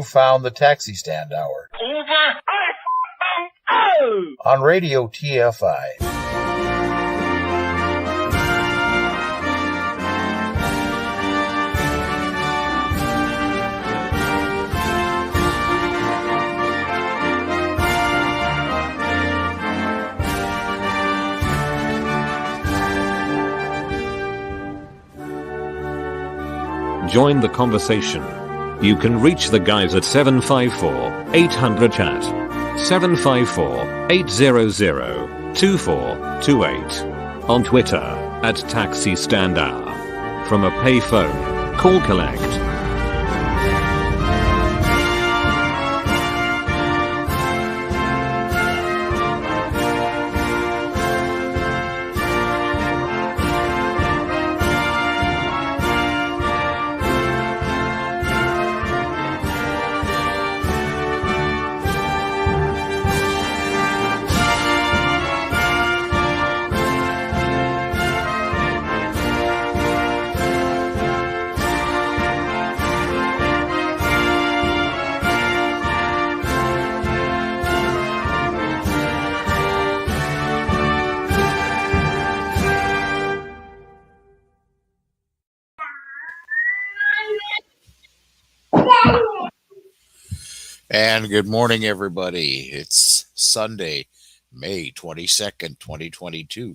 found the Taxi Stand Hour. Over. On Radio TFI. Join the conversation. You can reach the guys at 754-800-CHAT, 754-800-2428, on Twitter at Taxi Stand Hour. From a payphone, call collect. And good morning, everybody. It's Sunday, May 22nd, 2022,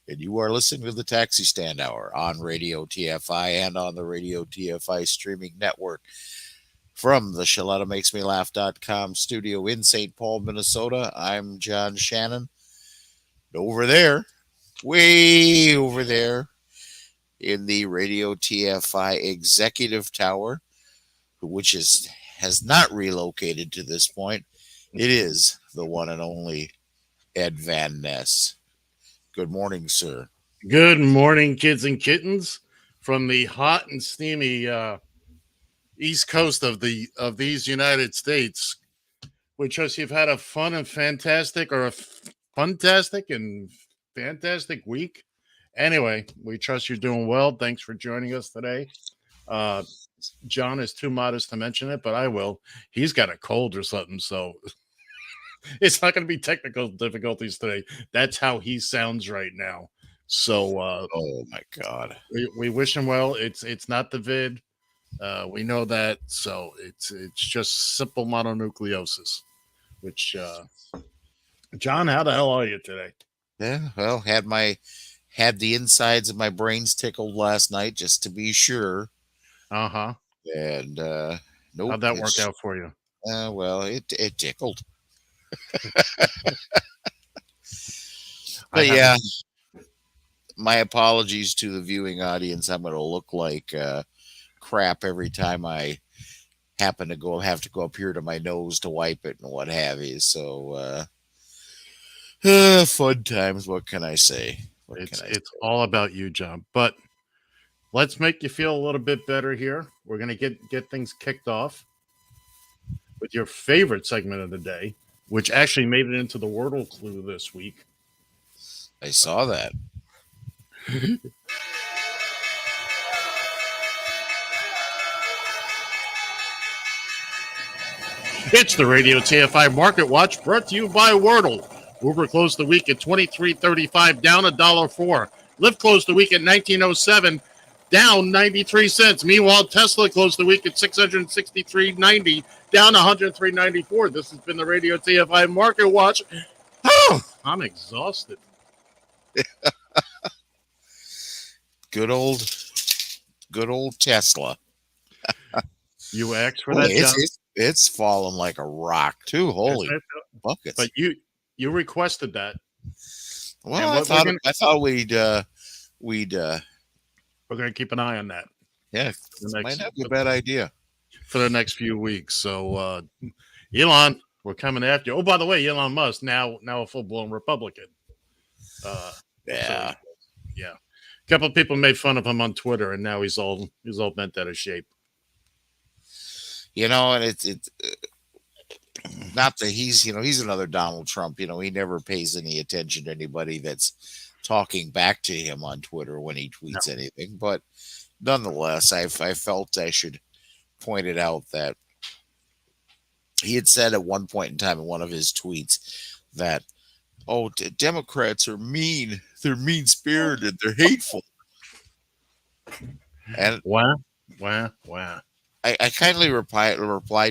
and you are listening to the Taxi Stand Hour on Radio TFI and on the Radio TFI streaming network from the ShaletaMakesMeLaugh.com studio in St. Paul, Minnesota. I'm John Shannon. Over there, way over there in the Radio TFI Executive Tower, which has not relocated to this point. It is the one and only Ed Van Ness. Good morning, sir. Good morning, kids and kittens, from the hot and steamy east coast of these United States. We trust you've had a fun and fantastic, or a fantastic and fantastic week. Anyway, we trust you're doing well. Thanks for joining us today. John is too modest to mention it, but I will. He's got a cold or something, so it's not going to be technical difficulties today. That's how he sounds right now. So, oh my God, we wish him well. It's not the vid. We know that. So it's just simple mononucleosis. Which, John, how the hell are you today? Yeah, well, had the insides of my brains tickled last night just to be sure. Uh-huh. And nope, how'd that work out for you? Well, it tickled. But yeah, my apologies to the viewing audience. I'm going to look like crap every time I have to go up here to my nose to wipe it and what have you. So fun times. What can I say? It's all about you, John. But let's make you feel a little bit better here. We're going to get things kicked off with your favorite segment of the day, which actually made it into the Wordle Clue this week. I saw that. It's the Radio TFI Market Watch, brought to you by Wordle. Uber closed the week at $23.35, down $1.04. Lyft closed the week at $19.07. Down 93 cents. Meanwhile, Tesla closed the week at $663.90, down $103.94. This has been the Radio TFI Market Watch. Oh, I'm exhausted. Good old Tesla. You asked for that, John? It's fallen like a rock too. Holy buckets! But you requested that. Well, I thought we'd. We're going to keep an eye on that. Yeah, might not be a bad idea for the next few weeks. So, Elon, we're coming after you. Oh, by the way, Elon Musk now a full blown Republican. Yeah. A couple of people made fun of him on Twitter, and now he's all bent out of shape. You know, and it's not that he's another Donald Trump. You know, he never pays any attention to anybody that's talking back to him on Twitter when he tweets anything. But nonetheless, I felt I should point it out that he had said at one point in time in one of his tweets that, oh, Democrats are mean. They're mean spirited. They're hateful. And Wow, wow, wow. I kindly replied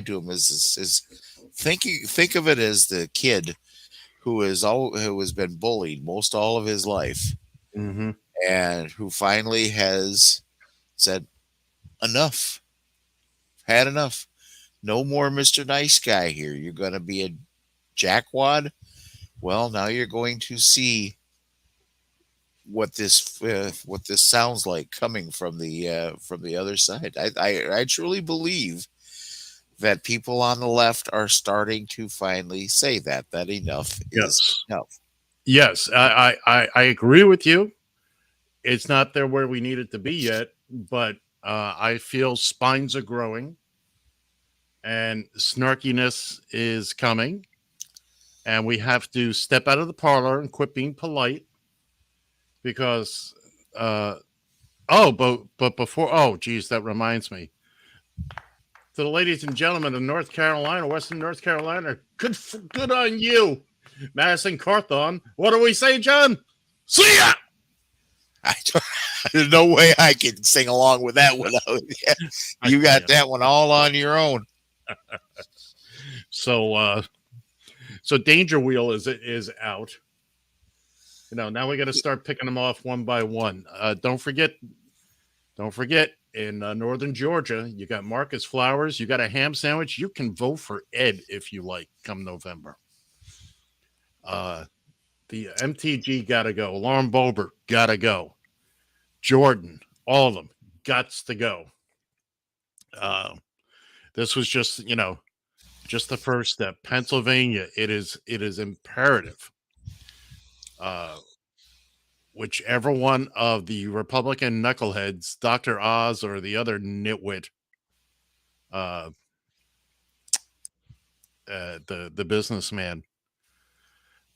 to him as think of it as the kid who has been bullied most all of his life, Mm-hmm. and who finally has said, enough, had enough. No more Mr. Nice Guy here. You're going to be a jackwad. Well, now you're going to see what this sounds like coming from the other side. I truly believe that people on the left are starting to finally say that enough is Yes, enough. yes, I agree with you. It's not there where we need it to be yet, but I feel spines are growing and snarkiness is coming, and we have to step out of the parlor and quit being polite because uh, oh, but before, oh, geez, that reminds me. To the ladies and gentlemen of North Carolina, Western North Carolina, good on you, Madison Carthon. What do we say, John? See ya. There's no way I can sing along with that one. You got that one all on your own. So, so Danger Wheel is out. You know, now we got to start picking them off one by one. Don't forget, in northern Georgia, you got Marcus Flowers. You got a ham sandwich. You can vote for Ed if you like come November. The MTG got to go. Lauren Boebert got to go. Jordan, all of them, gots to go. This was just, just the first step. Pennsylvania, it is imperative. Whichever one of the Republican knuckleheads, Dr. Oz or the other nitwit, the businessman,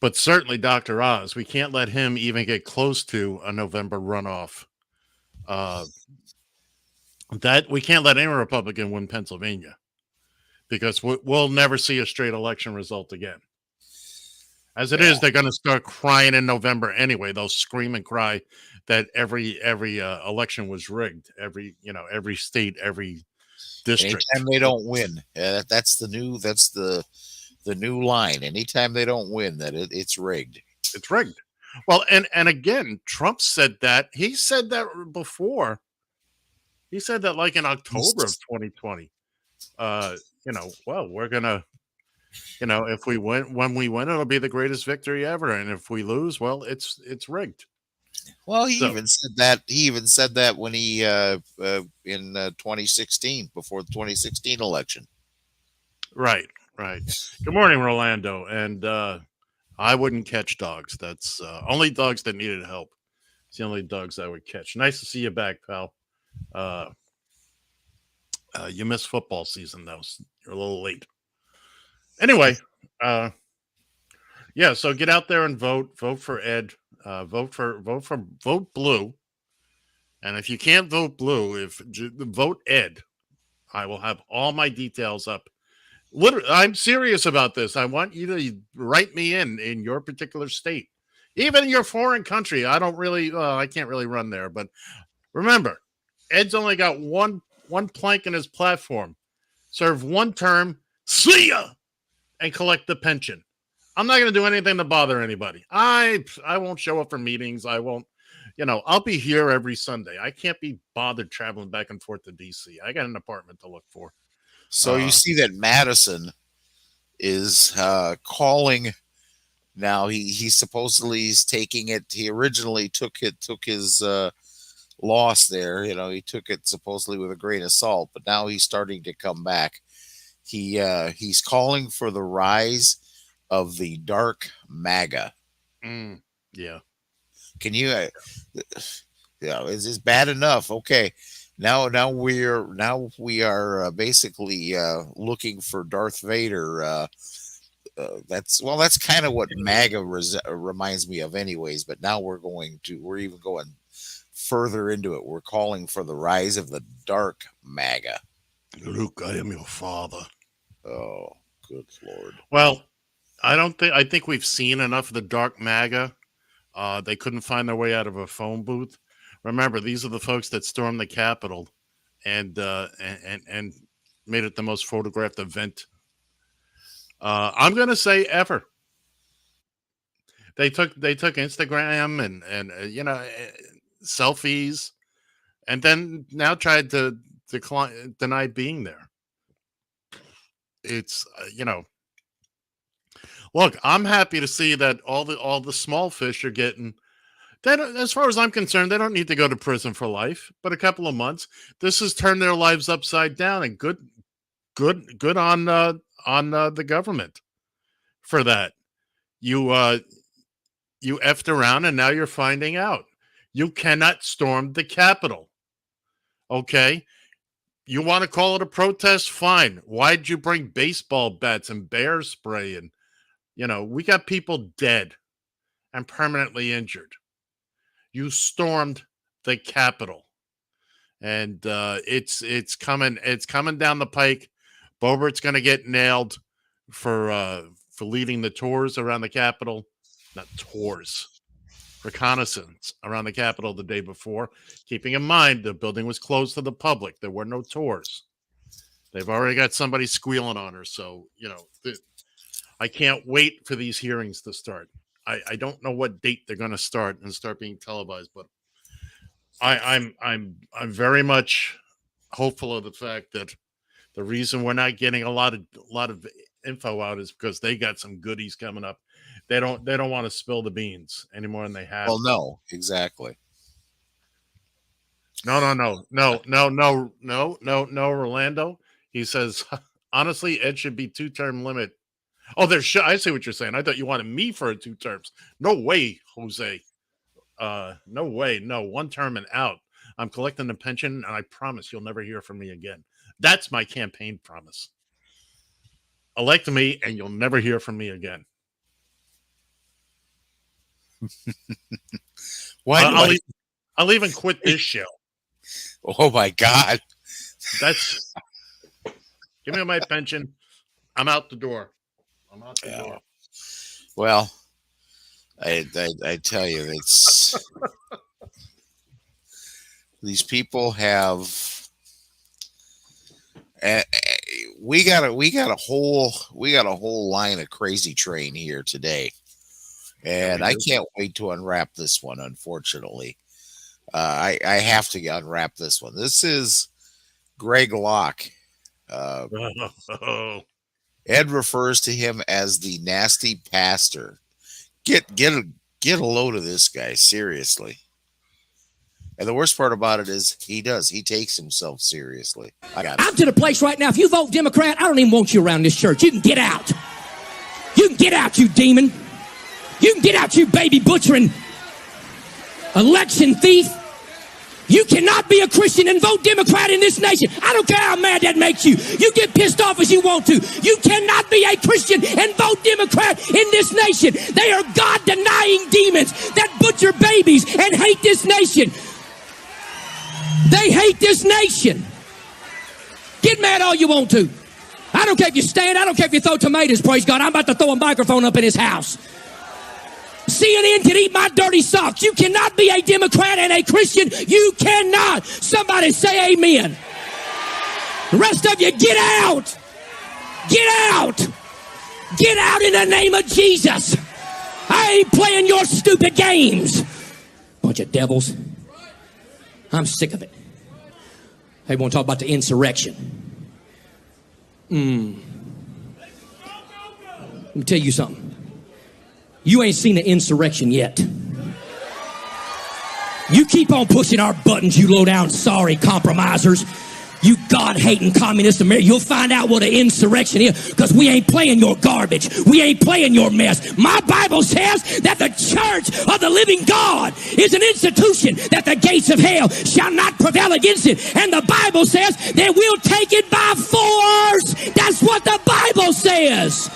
but certainly Dr. Oz, we can't let him even get close to a November runoff. That we can't let any Republican win Pennsylvania because we'll never see a straight election result again. As it is, they're going to start crying in November anyway. They'll scream and cry that every election was rigged. Every state, every district. Anytime they don't win, that's the new line. Anytime they don't win, that it's rigged. It's rigged. Well, and again, Trump said that. He said that before. He said that like in October of 2020. Well, we're gonna. If we win, when we win, it'll be the greatest victory ever, and if we lose, well, it's rigged. Well, he even said that. He even said that when he in 2016, before the 2016 election. Right. Good morning, Rolando. And I wouldn't catch dogs. That's only dogs that needed help. It's the only dogs I would catch. Nice to see you back, pal. You missed football season though. You're a little late. Anyway, yeah. So get out there and vote. Vote for Ed. Vote blue. And if you can't vote blue, vote Ed. I will have all my details up. Literally, I'm serious about this. I want you to write me in your particular state, even in your foreign country. I can't really run there, but remember, Ed's only got one plank in his platform: serve one term, see ya, and collect the pension. I'm not going to do anything to bother anybody. I won't show up for meetings. I won't. I'll be here every Sunday. I can't be bothered traveling back and forth to DC. I got an apartment to look for. So you see that Madison is calling now. He supposedly is taking it. He originally took his loss there. He took it supposedly with a grain of salt, but now he's starting to come back. He's calling for the rise of the dark MAGA. Yeah. Can you? Is bad enough? Okay. Now we are basically looking for Darth Vader. That's kind of what MAGA reminds me of, anyways. But now we're even going further into it. We're calling for the rise of the dark MAGA. Luke, I am your father. Oh, Good Lord. Well, I think we've seen enough of the dark MAGA. They couldn't find their way out of a phone booth. Remember, these are the folks that stormed the Capitol and made it the most photographed event. I'm going to say ever. They took Instagram and selfies, and then now tried to deny being there. It's look, I'm happy to see that all the small fish are getting. As far as I'm concerned, they don't need to go to prison for life, but a couple of months. This has turned their lives upside down, and good on the government for that. You effed around, and now you're finding out. You cannot storm the Capitol. Okay? You want to call it a protest? Fine. Why'd you bring baseball bats and bear spray? And, we got people dead and permanently injured. You stormed the Capitol. And it's coming down the pike. Boebert's going to get nailed for leading the tours around the Capitol. Not tours. Reconnaissance around the Capitol the day before, keeping in mind the building was closed to the public. There were no tours. They've already got somebody squealing on her. So, I can't wait for these hearings to start. I don't know what date they're going to start being televised, but I'm very much hopeful of the fact that the reason we're not getting a lot of info out is because they got some goodies coming up. They don't want to spill the beans any more than they have. Well, no, exactly. No, Rolando. He says, honestly, Ed should be 2-term limit. Oh, I see what you're saying. I thought you wanted me for 2 terms. No way, Jose. No way. No, 1 term and out. I'm collecting the pension, and I promise you'll never hear from me again. That's my campaign promise. Elect me, and you'll never hear from me again. Why? I'll even quit this show. Oh my God! Give me my pension. I'm out the door. Door. Well, I tell you, it's these people have. We got a whole line of crazy train here today. And I can't wait to unwrap this one, unfortunately. I have to unwrap this one. This is Greg Locke. Ed refers to him as the nasty pastor. Get a load of this guy, seriously. And the worst part about it is he takes himself seriously. I'm to the place right now, if you vote Democrat, I don't even want you around this church. You can get out. You can get out, you demon. You can get out, you baby butchering election thief. You cannot be a Christian and vote Democrat in this nation. I don't care how mad that makes you. You get pissed off as you want to. You cannot be a Christian and vote Democrat in this nation. They are God-denying demons that butcher babies and hate this nation. They hate this nation. Get mad all you want to. I don't care if you stand. I don't care if you throw tomatoes, praise God. I'm about to throw a microphone up in his house. CNN can eat my dirty socks. You cannot be a Democrat and a Christian. You cannot. Somebody say amen. The rest of you, get out. Get out. Get out in the name of Jesus. I ain't playing your stupid games. Bunch of devils. I'm sick of it. They want to talk about the insurrection. Let me tell you something. You ain't seen the insurrection yet. You keep on pushing our buttons, you low-down sorry compromisers. You God-hating communist America. You'll find out what an insurrection is, because we ain't playing your garbage. We ain't playing your mess. My Bible says that the church of the living God is an institution that the gates of hell shall not prevail against it. And the Bible says that we'll take it by force. That's what the Bible says.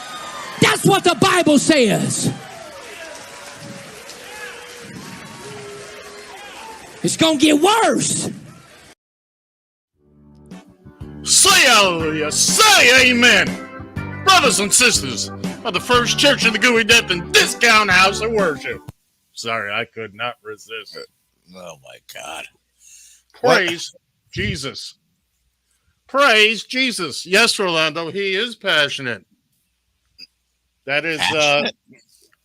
That's what the Bible says. It's going to get worse. Say hallelujah. Say amen. brothers and sisters of the First Church of the Gooey Death and Discount House of Worship. Sorry, I could not resist. Oh my God. Praise Jesus. Praise Jesus. Yes, Rolando, he is passionate. That is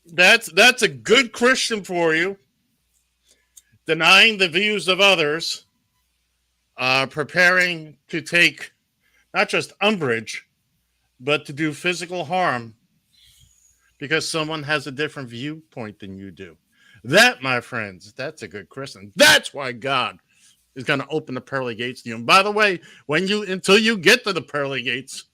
that's a good Christian for you. Denying the views of others, preparing to take not just umbrage, but to do physical harm because someone has a different viewpoint than you do. That, my friends, that's a good Christian. That's why God is going to open the pearly gates to you. And by the way, until you get to the pearly gates,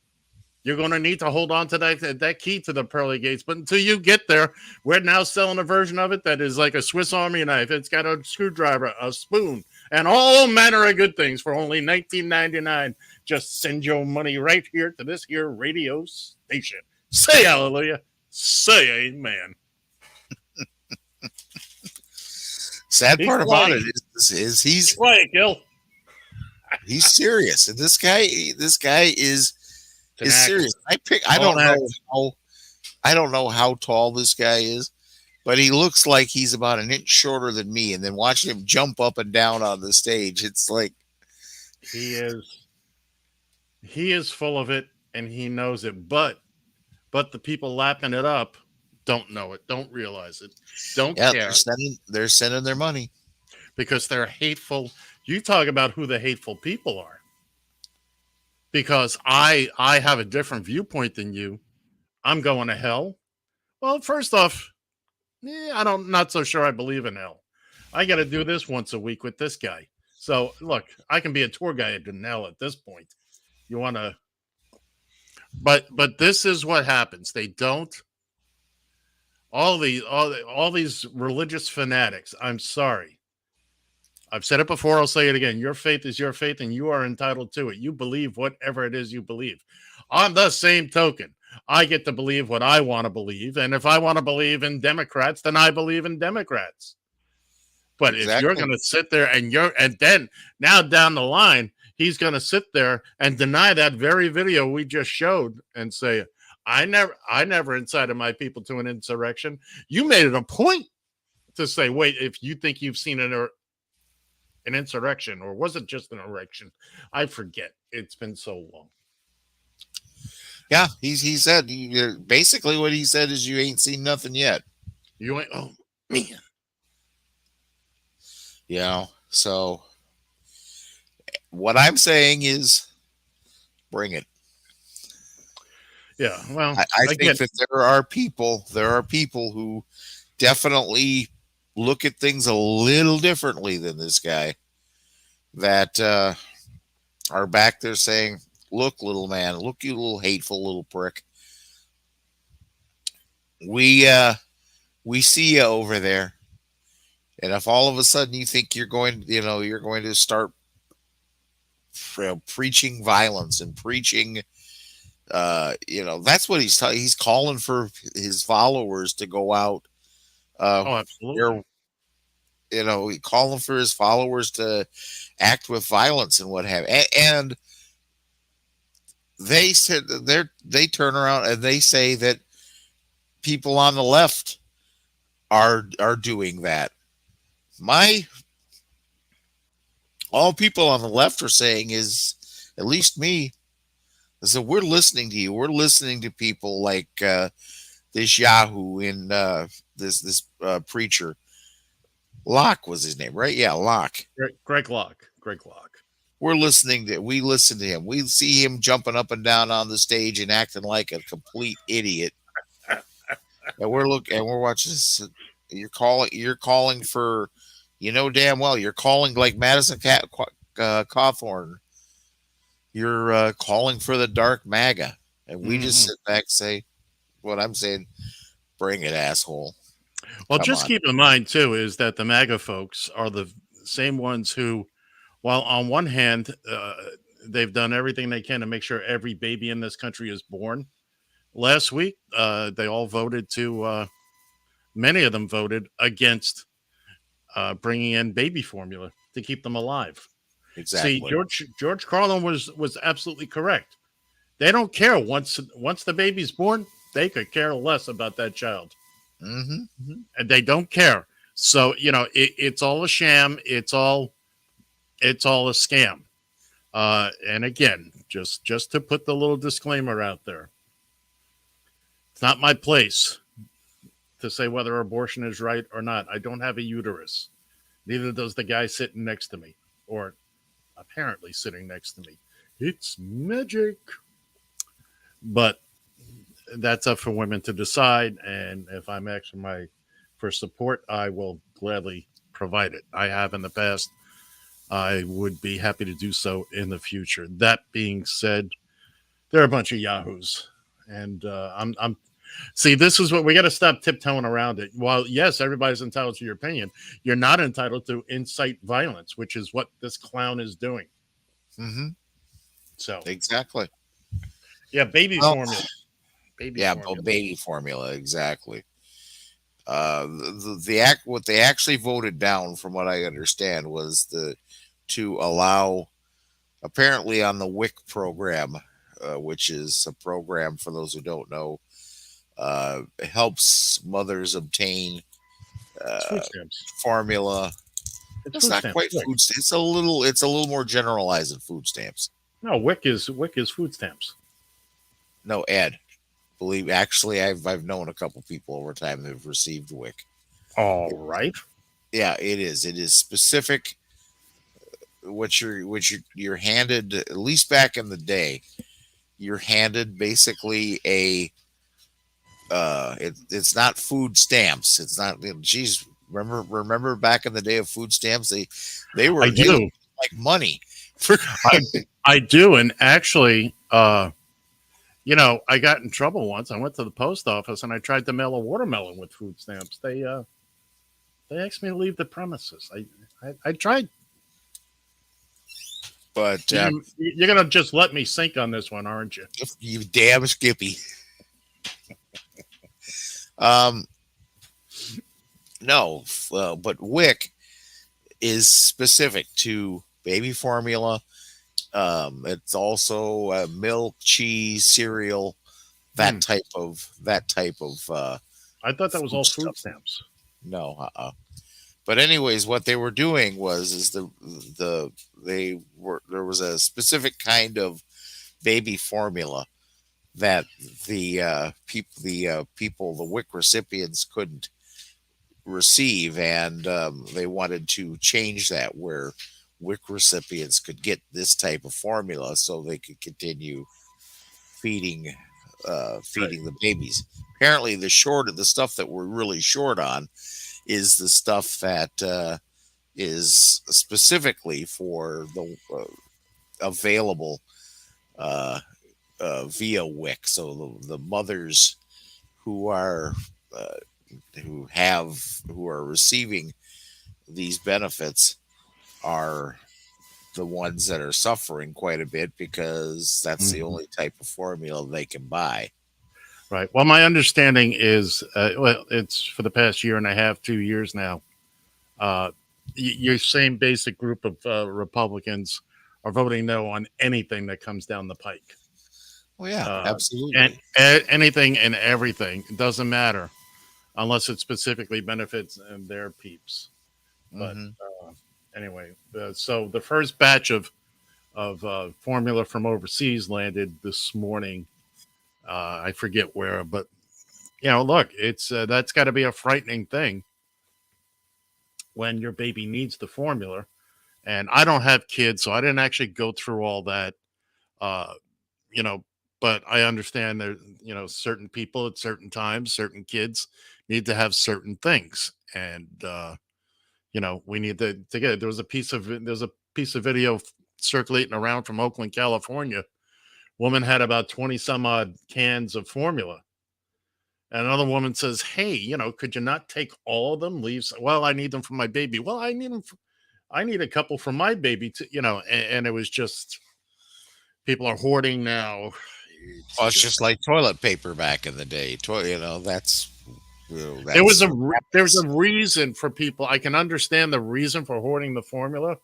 you're going to need to hold on to that key to the pearly gates. But until you get there, we're now selling a version of it that is like a Swiss Army knife. It's got a screwdriver, a spoon, and all manner of good things for only $19.99. Just send your money right here to this here radio station. Say hallelujah. Say amen. Sad part about it is he's quiet, Gil. He's serious. And this guy is serious. I don't know how tall this guy is, but he looks like he's about an inch shorter than me. And then watching him jump up and down on the stage, it's like he is full of it and he knows it. But the people lapping it up don't know it, don't realize it, don't care. They're sending their money because they're hateful. You talk about who the hateful people are. Because I have a different viewpoint than you. I'm going to hell. Well, first off, not so sure I believe in hell. I got to do this once a week with this guy. So look, I can be a tour guide in hell at this point. You want to, but this is what happens. They don't. All these religious fanatics. I'm sorry. I've said it before. I'll say it again. Your faith is your faith, and you are entitled to it. You believe whatever it is you believe. On the same token, I get to believe what I want to believe, and if I want to believe in Democrats, then I believe in Democrats. But exactly. If you're going to sit there and then now down the line, he's going to sit there and deny that very video we just showed and say, I never incited my people to an insurrection. You made it a point to say, wait, if you think you've seen an insurrection, or was it just an erection? I forget. It's been so long. Yeah, he said basically what he said is you ain't seen nothing yet. You ain't. Oh man. So what I'm saying is, bring it. Yeah, well, I think that there are people who definitely look at things a little differently than this guy, that are back there saying, look, little man, look, you little hateful little prick. We see you over there. And if all of a sudden you think you're going to start preaching violence and preaching, that's what he's calling for his followers to go out. Absolutely. Calling for his followers to act with violence and what have you. And they said they turn around and they say that people on the left are doing that. All people on the left are saying is, at least me, is that we're listening to you. We're listening to people like this Yahoo in this preacher. Locke was his name, right? Yeah, Locke. Greg Locke. We listen to him. We see him jumping up and down on the stage and acting like a complete idiot. And we're watching this. You're calling for, damn well, you're calling like Madison Cawthorn. You're calling for the dark MAGA. And we just sit back and say, what I'm saying, bring it, asshole. Well, just keep in mind, too, is that the MAGA folks are the same ones who, while on one hand, they've done everything they can to make sure every baby in this country is born. Last week, they all voted many of them voted against bringing in baby formula to keep them alive. Exactly. See, George Carlin was absolutely correct. They don't care once the baby's born. They could care less about that child, Mm-hmm. and they don't care. So it's all a sham. It's all a scam. And again, just to put the little disclaimer out there, it's not my place to say whether abortion is right or not. I don't have a uterus. Neither does the guy sitting next to me, or apparently sitting next to me. It's magic. But that's up for women to decide. And if I'm asking for support, I will gladly provide it. I have in the past. I would be happy to do so in the future. That being said, they're a bunch of yahoos. And see, this is what we got to stop tiptoeing around it. While, yes, everybody's entitled to your opinion, you're not entitled to incite violence, which is what this clown is doing. Mm-hmm. So exactly. Yeah, baby formula. Baby formula, exactly. What they actually voted down, from what I understand, was to allow, apparently on the WIC program, which is a program, for those who don't know, helps mothers obtain formula. It's not quite food stamps. It's a little more generalized than food stamps. No, WIC is food stamps. No, Ed. Actually, I've known a couple people over time who've received WIC. All right. Yeah, it is. It is specific. What you're handed, at least back in the day, you're handed basically a. It's not food stamps. It's not. Geez, remember back in the day of food stamps, they were like money. I do, and actually, I got in trouble once. I went to the post office and I tried to mail a watermelon with food stamps. They asked me to leave the premises. I tried. But you're going to just let me sink on this one, aren't you? You damn Skippy. No, but WIC is specific to baby formula. It's also milk, cheese, cereal, that type of. I thought that was all food stamps. No, But anyways, what they were doing was there was a specific kind of baby formula that the WIC recipients couldn't receive, and they wanted to change that, where WIC recipients could get this type of formula so they could continue feeding the babies. Apparently, the stuff that we're really short on is the stuff that is specifically for the available via WIC. So the mothers who are receiving these benefits are the ones that are suffering quite a bit, because that's the only type of formula they can buy. Right. Well, my understanding is, it's for the past year and a half, 2 years now, your same basic group of Republicans are voting no on anything that comes down the pike. Well, yeah, absolutely. And anything and everything. It doesn't matter unless it specifically benefits their peeps. But anyway, so the first batch of formula from overseas landed this morning. I forget where, but look, it's that's got to be a frightening thing when your baby needs the formula. And I don't have kids, so I didn't actually go through all that, but I understand there, certain people at certain times, certain kids need to have certain things. And, we need to get it. There's a piece of video circulating around from Oakland, California. Woman had about 20 some odd cans of formula. And another woman says, hey, could you not take all of them? Well, I need them for my baby. Well, I need a couple for my baby too, and it was just, people are hoarding now. It's just like toilet paper back in the day. There's a reason for people. I can understand the reason for hoarding the formula.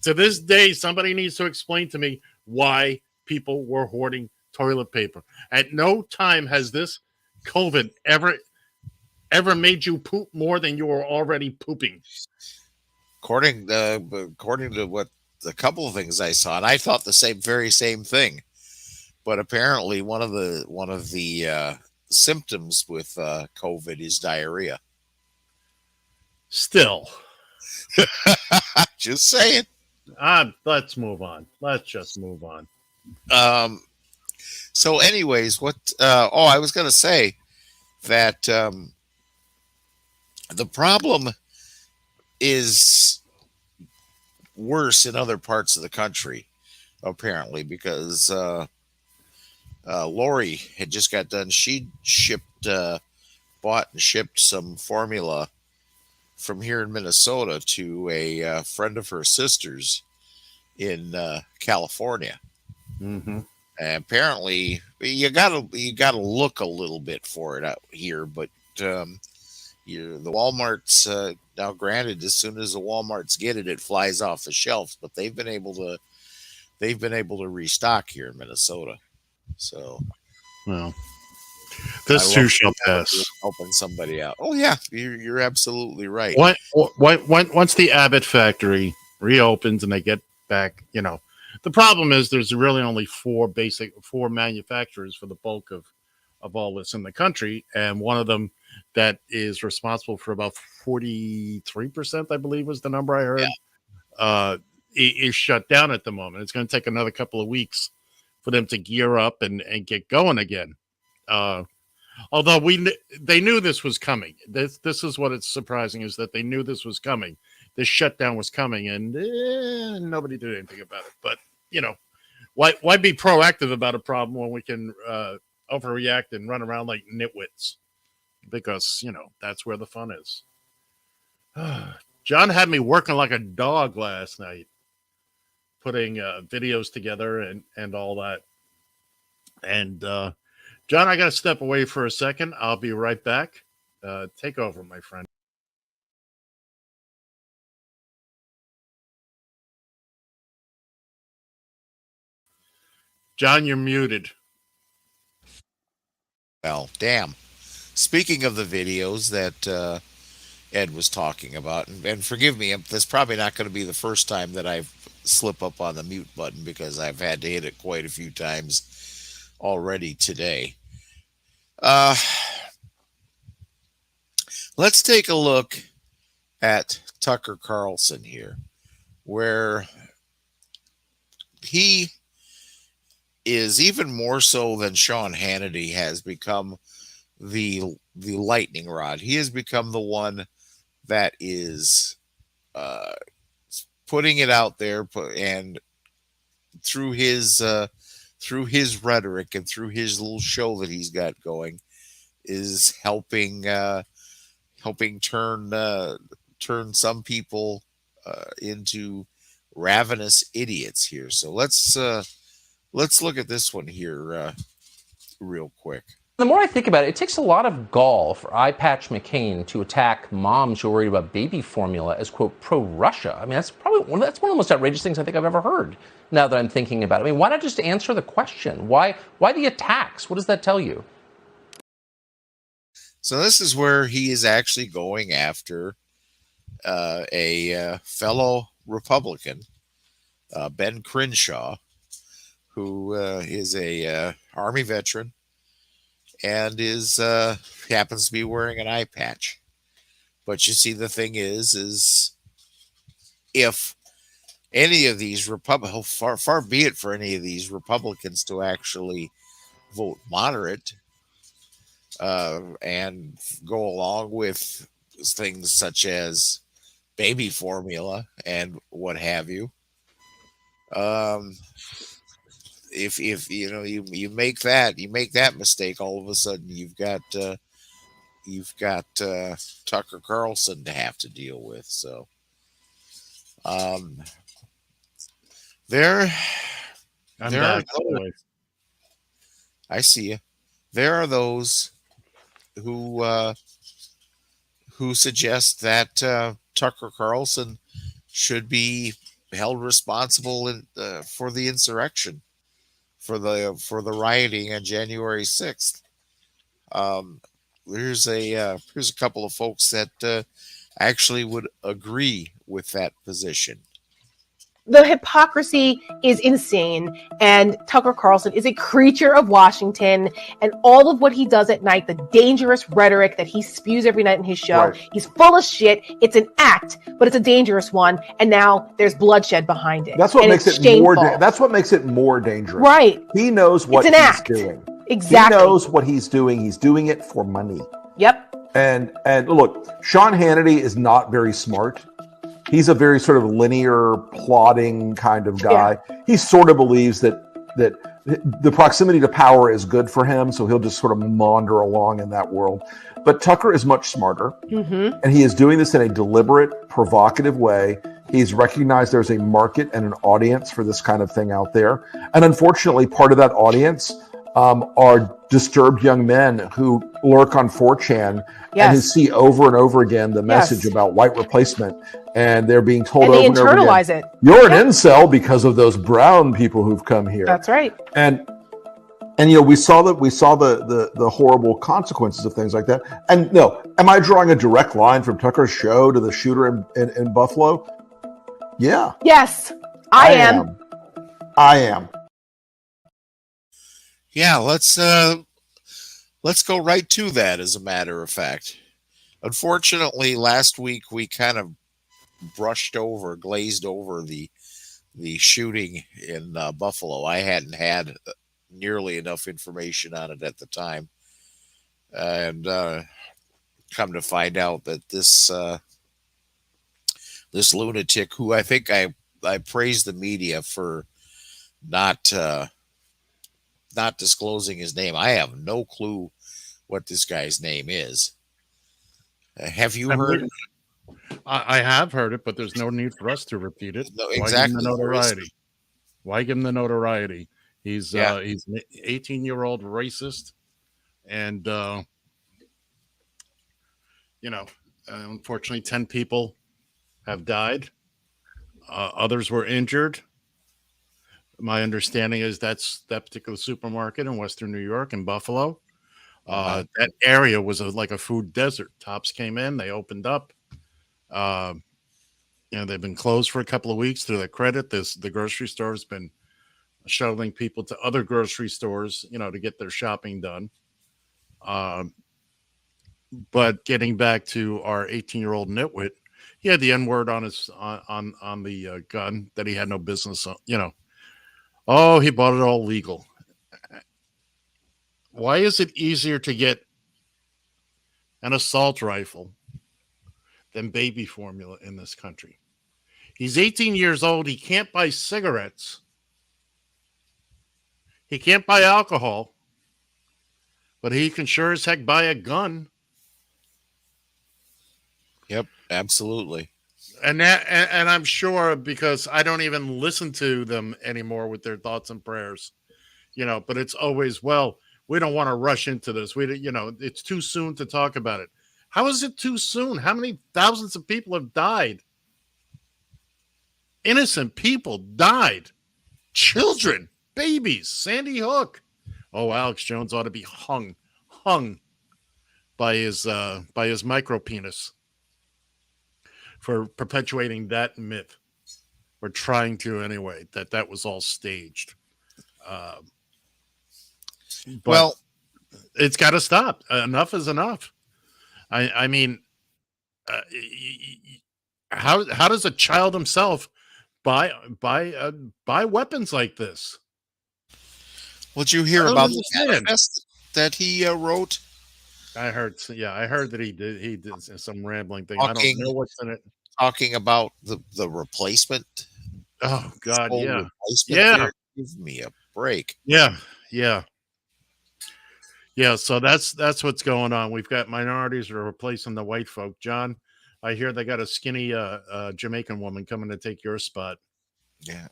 To this day, somebody needs to explain to me why people were hoarding toilet paper. At no time has this COVID ever made you poop more than you were already pooping. According to what a couple of things I saw, and I thought the very same thing. But apparently, one of the symptoms with COVID is diarrhea. Still, Just saying. Let's move on. Let's just move on. So, anyways, I was going to say that the problem is worse in other parts of the country, apparently, because Lori had just got done. She bought and shipped some formula from here in Minnesota to a friend of her sister's in California. Mm-hmm. And apparently, you gotta look a little bit for it out here, but the Walmart's now, granted, as soon as the Walmarts get it, it flies off the shelves. But they've been able to restock here in Minnesota. So, well, this too shall pass. Helping somebody out. Oh yeah, you're absolutely right. Once the Abbott factory reopens and they get back, the problem is there's really only four manufacturers for the bulk of all this in the country, and one of them that is responsible for about 43%, I believe was the number I heard, is shut down at the moment. It's going to take another couple of weeks for them to gear up and get going again. Although they knew this was coming. This is what it's surprising, is that they knew this was coming. This shutdown was coming, and nobody did anything about it. But why be proactive about a problem when we can overreact and run around like nitwits? Because that's where the fun is. John had me working like a dog last night, putting videos together and all that. And John, I got to step away for a second. I'll be right back. Take over, my friend. John, you're muted. Well, damn. Speaking of the videos that Ed was talking about, and forgive me, this is probably not going to be the first time that I've slip up on the mute button, because I've had to hit it quite a few times already today. Let's take a look at Tucker Carlson here, where he is, even more so than Sean Hannity, has become the lightning rod. He has become the one that is putting it out there, and through his rhetoric and through his little show that he's got going, is helping turn some people into ravenous idiots here. So let's look at this one here real quick. The more I think about it, it takes a lot of gall for Eye Patch McCain to attack moms who are worried about baby formula as, quote, pro-Russia. I mean, that's one of the most outrageous things I think I've ever heard, now that I'm thinking about it. I mean, why not just answer the question? Why the attacks? What does that tell you? So this is where he is actually going after a fellow Republican, Ben Crenshaw, who is a Army veteran and is happens to be wearing an eye patch. But you see, the thing is if any of these far be it for any of these Republicans to actually vote moderate and go along with things such as baby formula and what have you, if you make that mistake, all of a sudden you've got Tucker Carlson to have to deal with. So I see you. There are those who suggest that Tucker Carlson should be held responsible for the insurrection, for the rioting on January 6th. Um, here's a couple of folks that actually would agree with that position. The hypocrisy is insane, and Tucker Carlson is a creature of Washington, and all of what he does at night, the dangerous rhetoric that he spews every night in his show, Right. He's full of shit. It's an act, but it's a dangerous one, and now there's bloodshed behind it. That's what and makes it's it more. shameful. That's what makes it more dangerous. Right. He knows what It's he's an act. doing. Exactly. He knows what he's doing. He's doing it for money. Yep. And look, Sean Hannity is not very smart. He's a very sort of linear, plodding kind of guy. Yeah. He sort of believes that the proximity to power is good for him, so he'll just sort of maunder along in that world. But Tucker is much smarter, and he is doing this in a deliberate, provocative way. He's recognized there's a market and an audience for this kind of thing out there. And unfortunately, part of that audience are disturbed young men who lurk on 4chan and who see over and over again the message about white replacement. And they're being told over and over again, internalize it. You're an incel because of those brown people who've come here. That's right. And we saw the horrible consequences of things like that. And no, am I drawing a direct line from Tucker's show to the shooter in Buffalo? Yeah. Yes, I am. I am. Yeah, let's go right to that, as a matter of fact. Unfortunately, last week we kind of glazed over the shooting in Buffalo. I hadn't had nearly enough information on it at the time. And come to find out that this lunatic, who I think I praised the media for not disclosing his name. I have no clue what this guy's name is. Have you heard? I have heard it, but there's no need for us to repeat it. No, exactly. Why give him the notoriety? He's an 18-year-old racist, and unfortunately, 10 people have died. Others were injured. My understanding is that particular supermarket in Western New York in Buffalo, that area was like a food desert. Tops came in, they opened up. They've been closed for a couple of weeks. To their credit, the grocery store has been shuttling people to other grocery stores, to get their shopping done. But getting back to our 18-year-old nitwit, he had the N-word on his on the gun that he had no business on, Oh, he bought it all legal. Why is it easier to get an assault rifle than baby formula in this country? He's 18 years old. He can't buy cigarettes. He can't buy alcohol. But he can sure as heck buy a gun. Yep, absolutely. And I'm sure, because I don't even listen to them anymore with their thoughts and prayers, but it's always, well, we don't want to rush into this. It's too soon to talk about it. How is it too soon? How many thousands of people have died? Innocent people died. Children, babies, Sandy Hook. Oh, Alex Jones ought to be hung by his micro penis for perpetuating that myth, or trying to anyway, that was all staged. Well, it's got to stop. Enough is enough. I mean, how does a child himself buy weapons like this? Did you hear about the manifest that he wrote? I heard that he did some rambling thing. I don't know what's in it. Talking about the replacement. Oh God, yeah. Theory. Give me a break. Yeah. So that's what's going on. We've got minorities that are replacing the white folk. John, I hear they got a skinny Jamaican woman coming to take your spot. Yeah.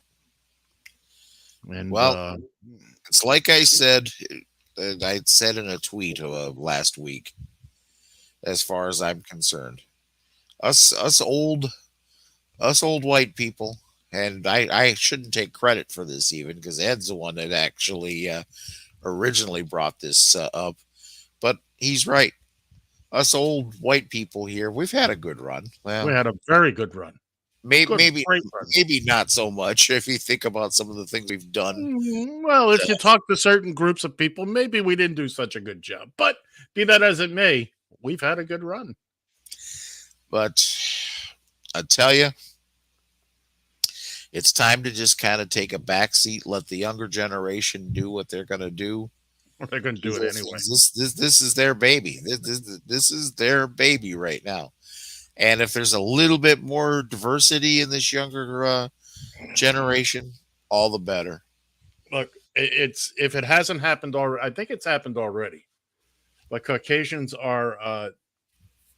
And it's like I said. I said in a tweet last week, as far as I'm concerned, us old white people and I shouldn't take credit for this even because Ed's the one that actually originally brought this up. But he's right. Us old white people here, we've had a good run. We Well, had a very good run. maybe Great run. maybe not so much if you think about some of the things we've done. Well, if you talk to certain groups of people, maybe we didn't do such a good job. But be that as it may, we've had a good run. But I tell you, it's time to just kind of take a back seat, let the younger generation do what they're going to do. They're going to do it anyway. This is their baby. This is their baby right now. And if there's a little bit more diversity in this younger generation, all the better. Look, it's if it hasn't happened already, I think it's happened already. But Caucasians are,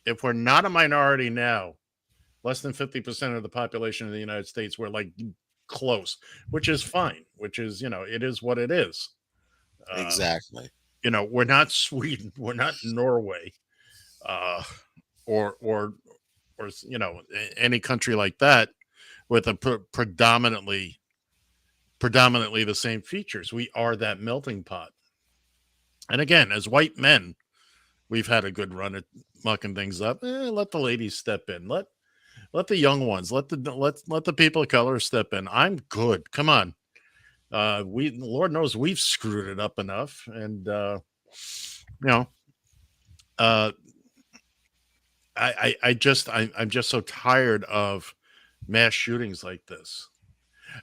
if we're not a minority now, less than 50% of the population of the United States, we're like close, which is fine, which is, it is what it is. Exactly. We're not Sweden, we're not Norway, or any country like that with a predominantly the same features. We are that melting pot. And again, as white men, we've had a good run at mucking things up. Let the ladies step in. Let the young ones, let the people of color step in. I'm good. Come on. Lord knows we've screwed it up enough. And, I'm just so tired of mass shootings like this.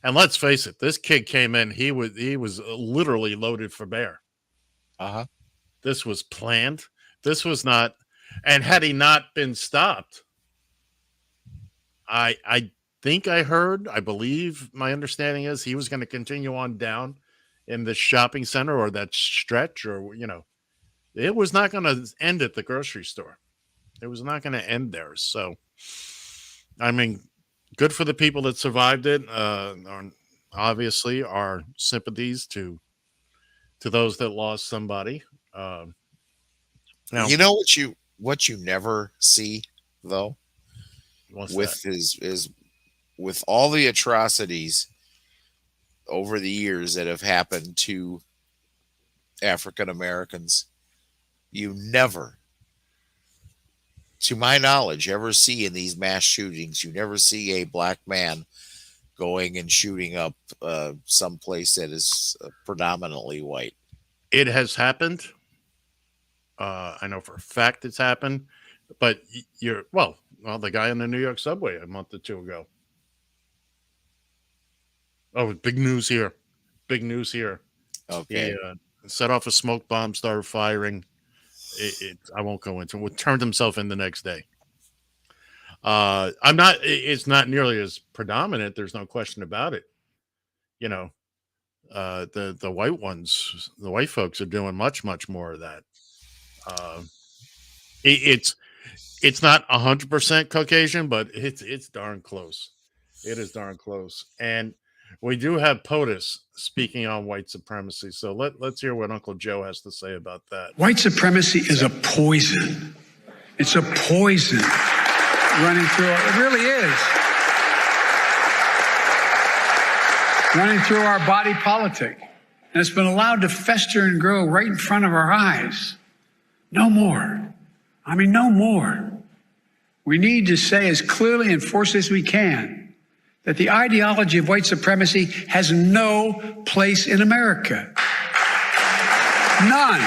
And let's face it, this kid came in, he was literally loaded for bear. Uh-huh. This was planned. This was not, and had he not been stopped, I think I believe my understanding is he was going to continue on down in the shopping center or that stretch, or, it was not going to end at the grocery store. It was not going to end there. So, I mean, good for the people that survived it. Obviously, our sympathies to those that lost somebody. Now, you know what you never see though, is with all the atrocities over the years that have happened to African Americans, you never, to my knowledge, ever see in these mass shootings, you never see a black man going and shooting up someplace that is predominantly white. It has happened. I know for a fact it's happened, but the guy in the New York subway a month or two ago. Oh, big news here. Big news here. Okay. He set off a smoke bomb, started firing. I won't go into it. Turned himself in the next day. It's not nearly as predominant. There's no question about it. The white ones, the white folks are doing much, much more of that. It's not 100% Caucasian, but it's darn close. It is darn close. And we do have POTUS speaking on white supremacy. So let's hear what Uncle Joe has to say about that. White supremacy is a poison. It's a poison running through it really is. Running through our body politic. And it's been allowed to fester and grow right in front of our eyes. No more. I mean, no more. We need to say as clearly and forcefully as we can that the ideology of white supremacy has no place in America. None.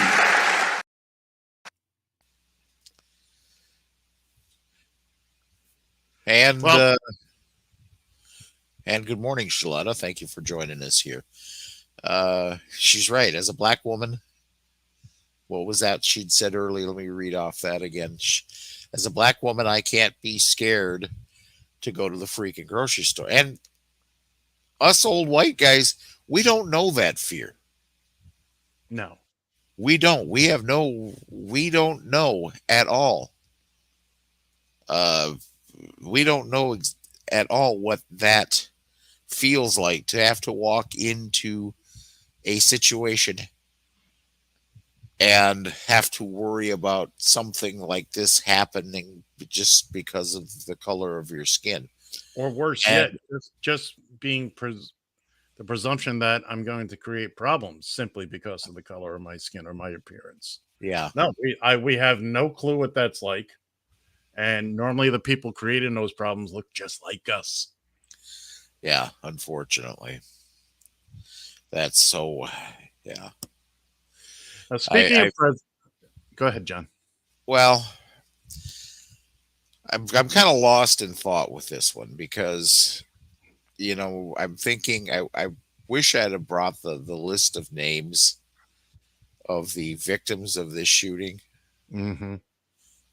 And good morning, Shaletta. Thank you for joining us here. She's right. As a black woman, what was that she'd said earlier? Let me read off that again. As a black woman, I can't be scared to go to the freaking grocery store. And us old white guys, we don't know that fear. No. We don't. We don't know at all. We don't know at all what that feels like to have to walk into a situation and have to worry about something like this happening just because of the color of your skin. Or worse yet, just being the presumption that I'm going to create problems simply because of the color of my skin or my appearance. Yeah. No, we have no clue what that's like. And normally the people creating those problems look just like us. Yeah, unfortunately. That's so, yeah. Now, speaking of go ahead, John. Well, I'm kind of lost in thought with this one because, I'm thinking I wish I'd have brought the list of names of the victims of this shooting. Mm-hmm.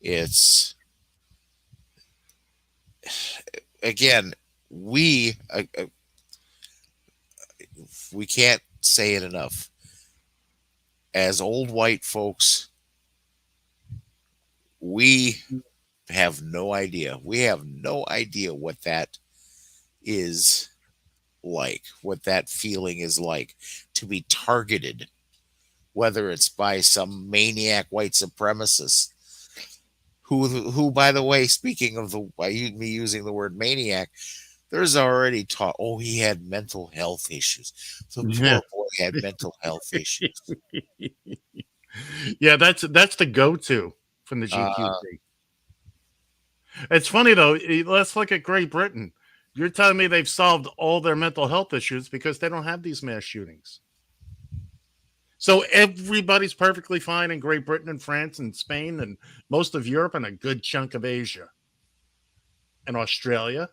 It's, again, we can't say it enough. As old white folks, we have no idea. We have no idea what that is like, what that feeling is like to be targeted, whether it's by some maniac white supremacist who by the way, speaking of me using the word maniac, there's already taught, he had mental health issues. The poor boy had mental health issues. Yeah, that's the go-to from the GQP. It's funny though. Let's look at Great Britain. You're telling me they've solved all their mental health issues because they don't have these mass shootings. So everybody's perfectly fine in Great Britain and France and Spain and most of Europe and a good chunk of Asia and Australia.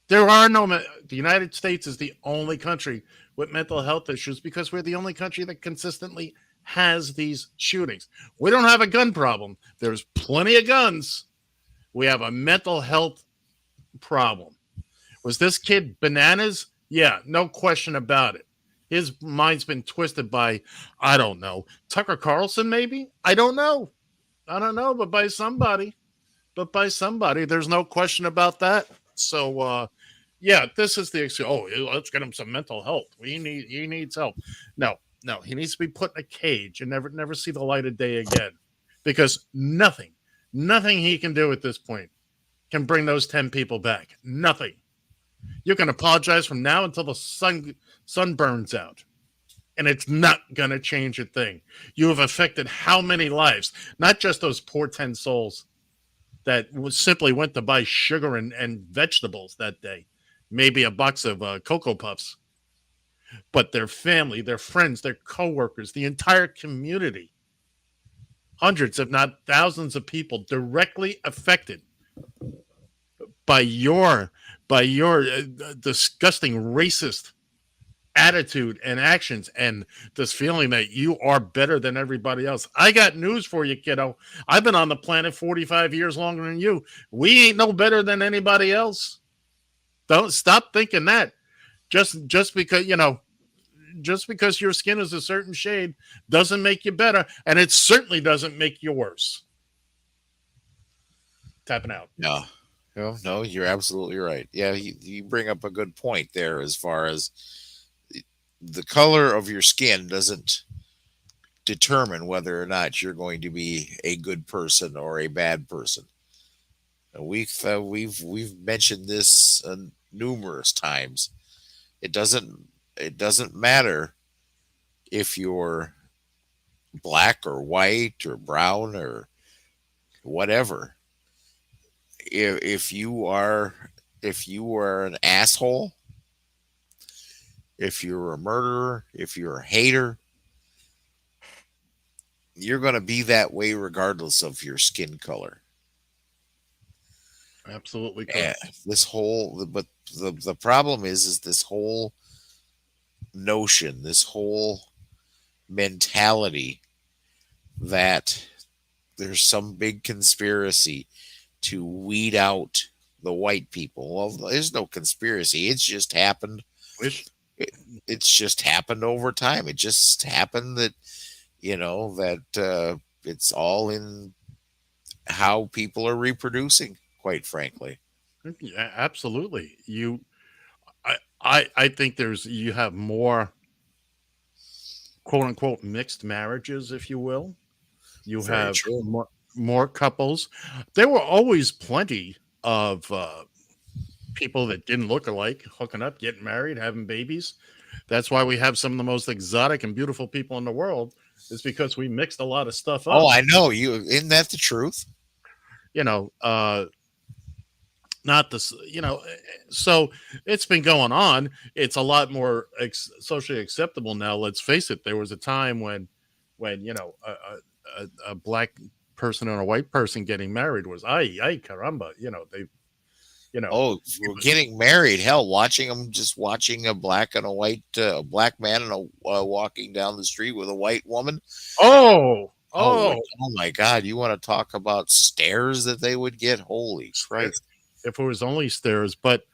There are the United States is the only country with mental health issues because we're the only country that consistently has these shootings. We don't have a gun problem. There's plenty of guns. We have a mental health problem. Was this kid bananas? Yeah, no question about it. His mind's been twisted by, I don't know, Tucker Carlson maybe? I don't know, but by somebody. There's no question about that. So, yeah, this is the excuse. Oh, let's get him some mental health. He needs help. No, he needs to be put in a cage and never see the light of day again, because nothing he can do at this point can bring those 10 people back. Nothing. You can apologize from now until the sun burns out, and it's not going to change a thing. You have affected how many lives? Not just those poor 10 souls that simply went to buy sugar and vegetables that day, maybe a box of Cocoa Puffs, but their family, their friends, their coworkers, the entire community. Hundreds, if not thousands of people directly affected by your disgusting racist attitude and actions and this feeling that you are better than everybody else. I got news for you, kiddo. I've been on the planet 45 years longer than you. We ain't no better than anybody else. Don't stop thinking that. Just because, just because your skin is a certain shade doesn't make you better, and it certainly doesn't make you worse. Tapping out. No, you're absolutely right. Yeah, you bring up a good point there as far as the color of your skin doesn't determine whether or not you're going to be a good person or a bad person. We've mentioned this numerous times. It doesn't matter if you're black or white or brown or whatever. If you are an asshole, if you're a murderer, if you're a hater, you're going to be that way regardless of your skin color. Absolutely correct. But the problem is this whole notion, this whole mentality that there's some big conspiracy to weed out the white people. Well, there's no conspiracy. It's just happened. It's just happened over time. It just happened that, it's all in how people are reproducing, quite frankly. Yeah, absolutely. I think you have more quote unquote mixed marriages, if you will. You Very have true. more couples. There were always plenty of people that didn't look alike hooking up, getting married, having babies. That's why we have some of the most exotic and beautiful people in the world, is because we mixed a lot of stuff up. Oh, I know. Isn't that the truth? Not this, so it's been going on. It's a lot more socially acceptable now. Let's face it. There was a time when a black person and a white person getting married was ay caramba. Oh, we're getting married. Hell, watching a black and a white, black man and walking down the street with a white woman. Oh my God! You want to talk about stares that they would get? Holy Christ! If it was only stares, but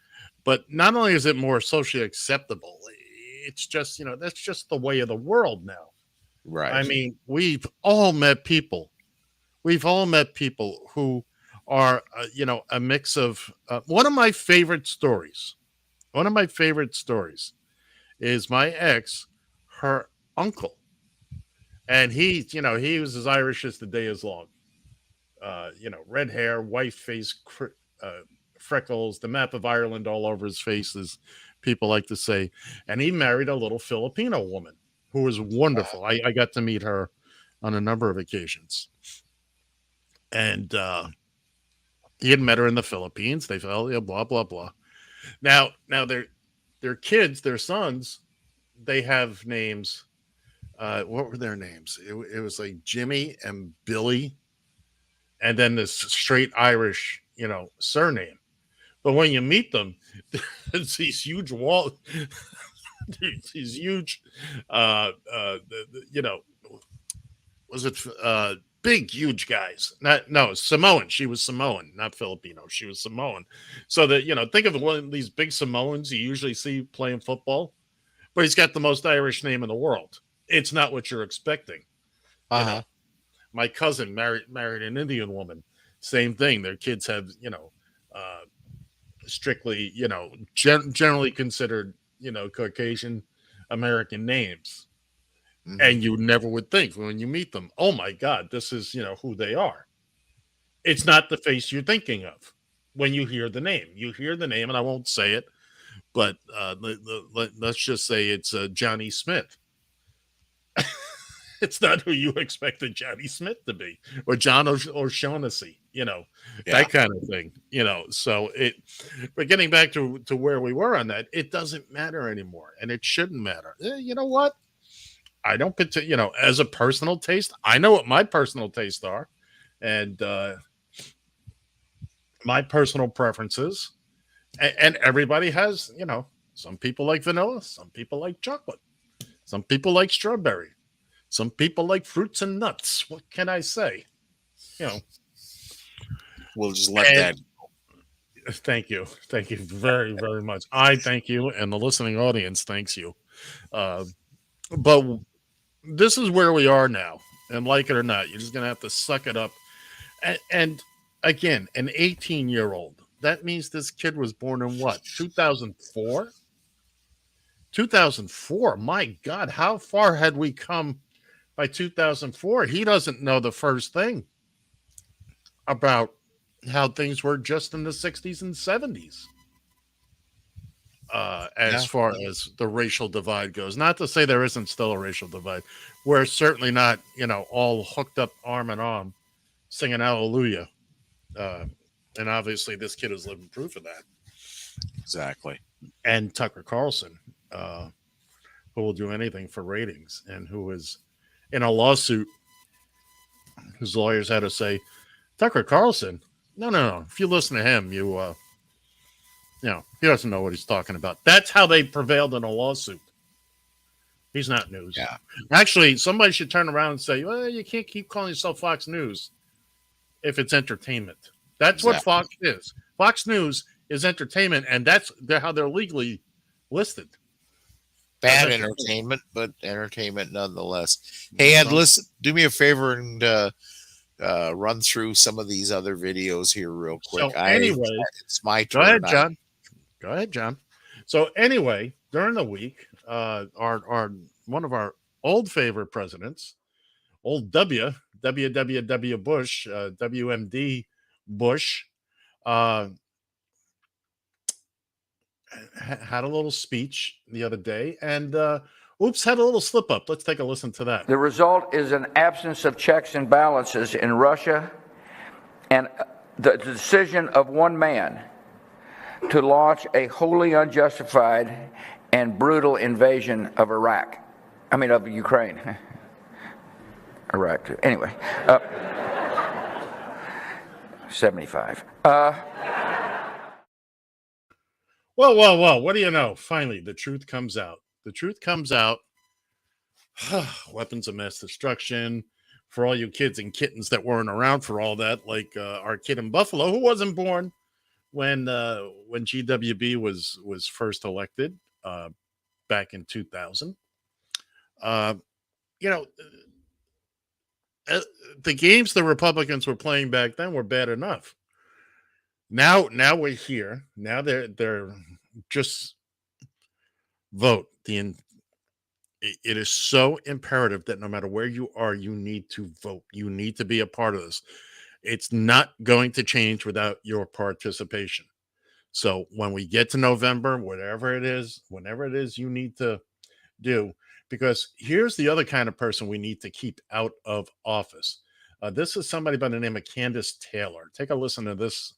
not only is it more socially acceptable, it's just that's just the way of the world now. Right. I mean, we've all met people who are a mix of one of my favorite stories is my ex, her uncle, and he was as Irish as the day is long. Red hair, white face, freckles, the map of Ireland all over his face, as people like to say. And he married a little Filipino woman who was wonderful. I got to meet her on a number of occasions. And he had met her in the Philippines. They fell, blah, blah, blah. Now their kids, their sons, they have names. What were their names? It was like Jimmy and Billy, and then this straight Irish, surname. But when you meet them, it's these huge these huge, big, huge guys. Samoan. She was Samoan, not Filipino. She was Samoan. So that, think of one of these big Samoans you usually see playing football, but he's got the most Irish name in the world. It's not what you're expecting. Uh-huh. My cousin married an Indian woman. Same thing. Their kids have, strictly, generally considered, Caucasian American names. Mm-hmm. And you never would think when you meet them, oh my God, this is, who they are. It's not the face you're thinking of when you hear the name. You hear the name, and I won't say it, but let's just say it's Johnny Smith. It's not who you expected Johnny Smith to be, or John O'Shaughnessy, that kind of thing, So but getting back to where we were on that, it doesn't matter anymore, and it shouldn't matter. You know what? I don't as a personal taste, I know what my personal tastes are, and my personal preferences, and everybody has, some people like vanilla, some people like chocolate, some people like strawberry. Some people like fruits and nuts. What can I say? We'll just let that go. Thank you. Thank you very, very much. I thank you, and the listening audience thanks you. But this is where we are now, and like it or not, you're just going to have to suck it up. And again, an 18-year-old. That means this kid was born in what? 2004? 2004. My God, how far had we come? By 2004, he doesn't know the first thing about how things were just in the 60s and 70s. As far as the racial divide goes, not to say there isn't still a racial divide. We're certainly not, all hooked up arm in arm singing hallelujah. And obviously this kid is living proof of that. Exactly. And Tucker Carlson, who will do anything for ratings, and who is in a lawsuit, his lawyers had to say, Tucker Carlson, no. If you listen to him, he doesn't know what he's talking about. That's how they prevailed in a lawsuit. He's not news. Yeah. Actually, somebody should turn around and say, well, you can't keep calling yourself Fox News if it's entertainment. That's what Fox is. Fox News is entertainment, and that's how they're legally listed. Bad entertainment, but entertainment nonetheless. Hey, Ed, listen, do me a favor and run through some of these other videos here real quick. So anyway, it's my turn. Go ahead, John. So anyway, during the week, our one of our old favorite presidents, old W. Bush, WMD Bush, had a little speech the other day, and oops, had a little slip up. Let's take a listen to that. The result is an absence of checks and balances in Russia, and the decision of one man to launch a wholly unjustified and brutal invasion of of Ukraine. Iraq, too. Anyway, 75. Well, what do you know? Finally, the truth comes out. The truth comes out. Weapons of mass destruction. For all you kids and kittens that weren't around for all that, like our kid in Buffalo, who wasn't born when GWB was first elected back in 2000. The games the Republicans were playing back then were bad enough. Now we're here. Now they're just vote. It is so imperative that no matter where you are, you need to vote. You need to be a part of this. It's not going to change without your participation. So when we get to November, whenever it is you need to do, because here's the other kind of person we need to keep out of office. This is somebody by the name of Candace Taylor. Take a listen to this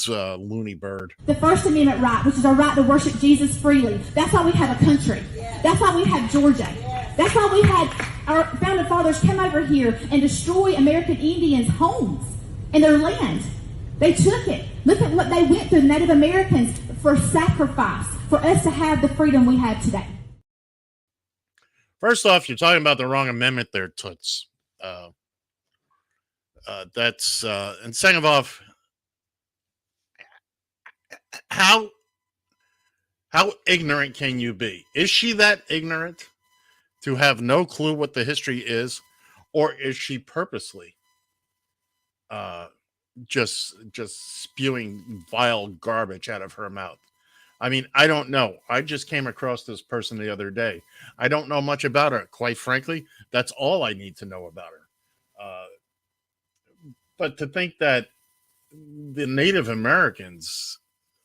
loony bird. The First Amendment right, which is our right to worship Jesus freely. That's why we have a country. That's why we have Georgia. That's why we had our founding fathers come over here and destroy American Indians' homes and their land. They took it. Look at what they went through, Native Americans, for sacrifice, for us to have the freedom we have today. First off, you're talking about the wrong amendment there, Toots. And second off, how ignorant can you be? Is she that ignorant to have no clue what the history is, or is she purposely just spewing vile garbage out of her mouth? I mean, I don't know. I just came across this person the other day. I don't know much about her. Quite frankly, that's all I need to know about her. But to think that the Native Americans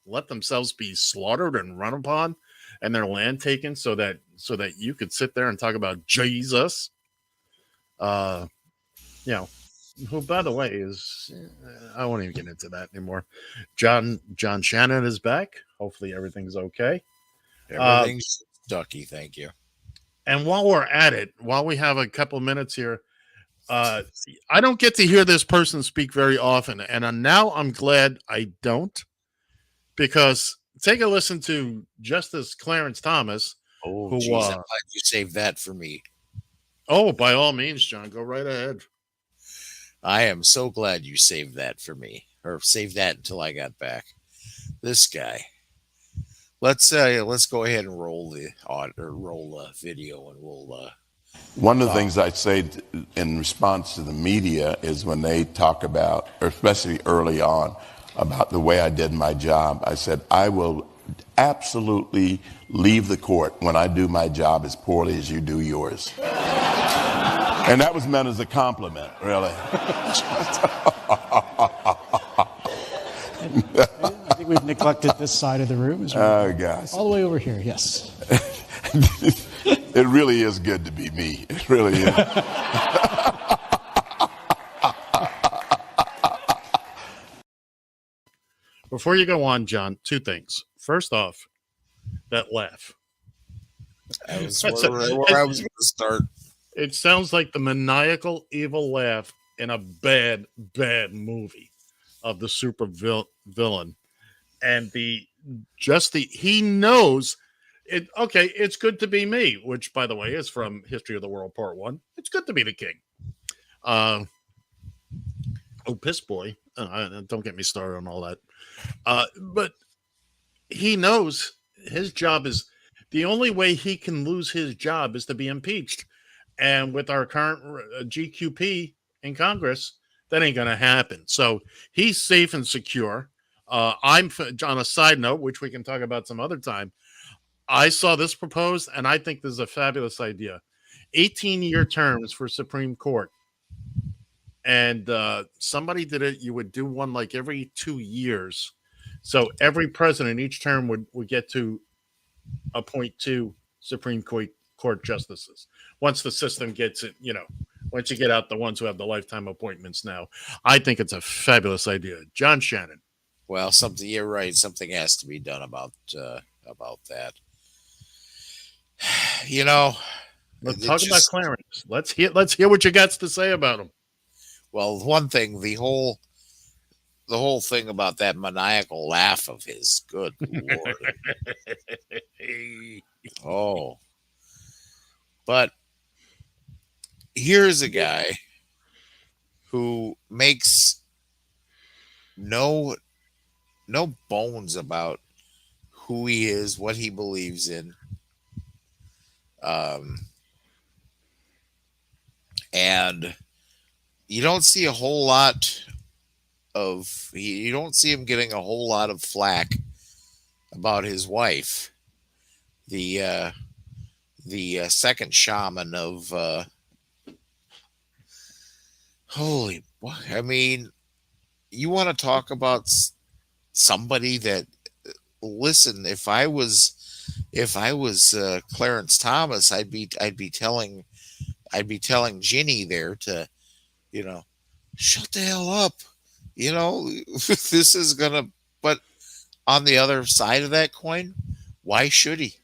let themselves be slaughtered and run upon and their land taken so that you could sit there and talk about Jesus, who, by the way, is, I won't even get into that anymore. John Shannon is back. Hopefully everything's okay. Everything's ducky. Thank you. And while we're at it, while we have a couple minutes here, I don't get to hear this person speak very often. And now I'm glad I don't, because take a listen to Justice Clarence Thomas. Oh, geez, I'm glad you saved that for me. Oh, by all means, John, go right ahead. I am so glad you saved that for me, or saved that until I got back. This guy. Let's go ahead and roll the video, and we'll. One of the things I say in response to the media is when they talk about, or especially early on, about the way I did my job, I said, I will absolutely leave the court when I do my job as poorly as you do yours. And that was meant as a compliment, really. I think we've neglected this side of the room. Oh, gosh. All the way over here, yes. It really is good to be me. It really is. Before you go on, John, two things. First off, that laugh. That was where I was going to start. It sounds like the maniacal evil laugh in a bad movie of the super villain. And he knows it. Okay, it's good to be me, which, by the way, is from History of the World Part 1. It's good to be the king. Piss boy. Don't get me started on all that. But he knows his job is, the only way he can lose his job is to be impeached. And with our current GQP in Congress, that ain't going to happen. So he's safe and secure. I'm on a side note, which we can talk about some other time. I saw this proposed, and I think this is a fabulous idea. 18-year terms for Supreme Court. And somebody did it. You would do one like every 2 years So every president each term would get to appoint 2 Supreme Court justices. Once the system gets it, once you get out the ones who have the lifetime appointments now, I think it's a fabulous idea. John Shannon. Well, you're right. Something has to be done about that. Let's talk about Clarence. Let's hear what you got to say about him. Well, one thing, the whole thing about that maniacal laugh of his, good Lord. Oh. But here's a guy who makes no bones about who he is, what he believes in. And you don't see a whole lot you don't see him getting a whole lot of flack about his wife, the second shaman of holy. I mean, you want to talk about somebody that, listen, if I was Clarence Thomas, I'd be telling Ginny there to, shut the hell up. This is gonna. But on the other side of that coin, why should he?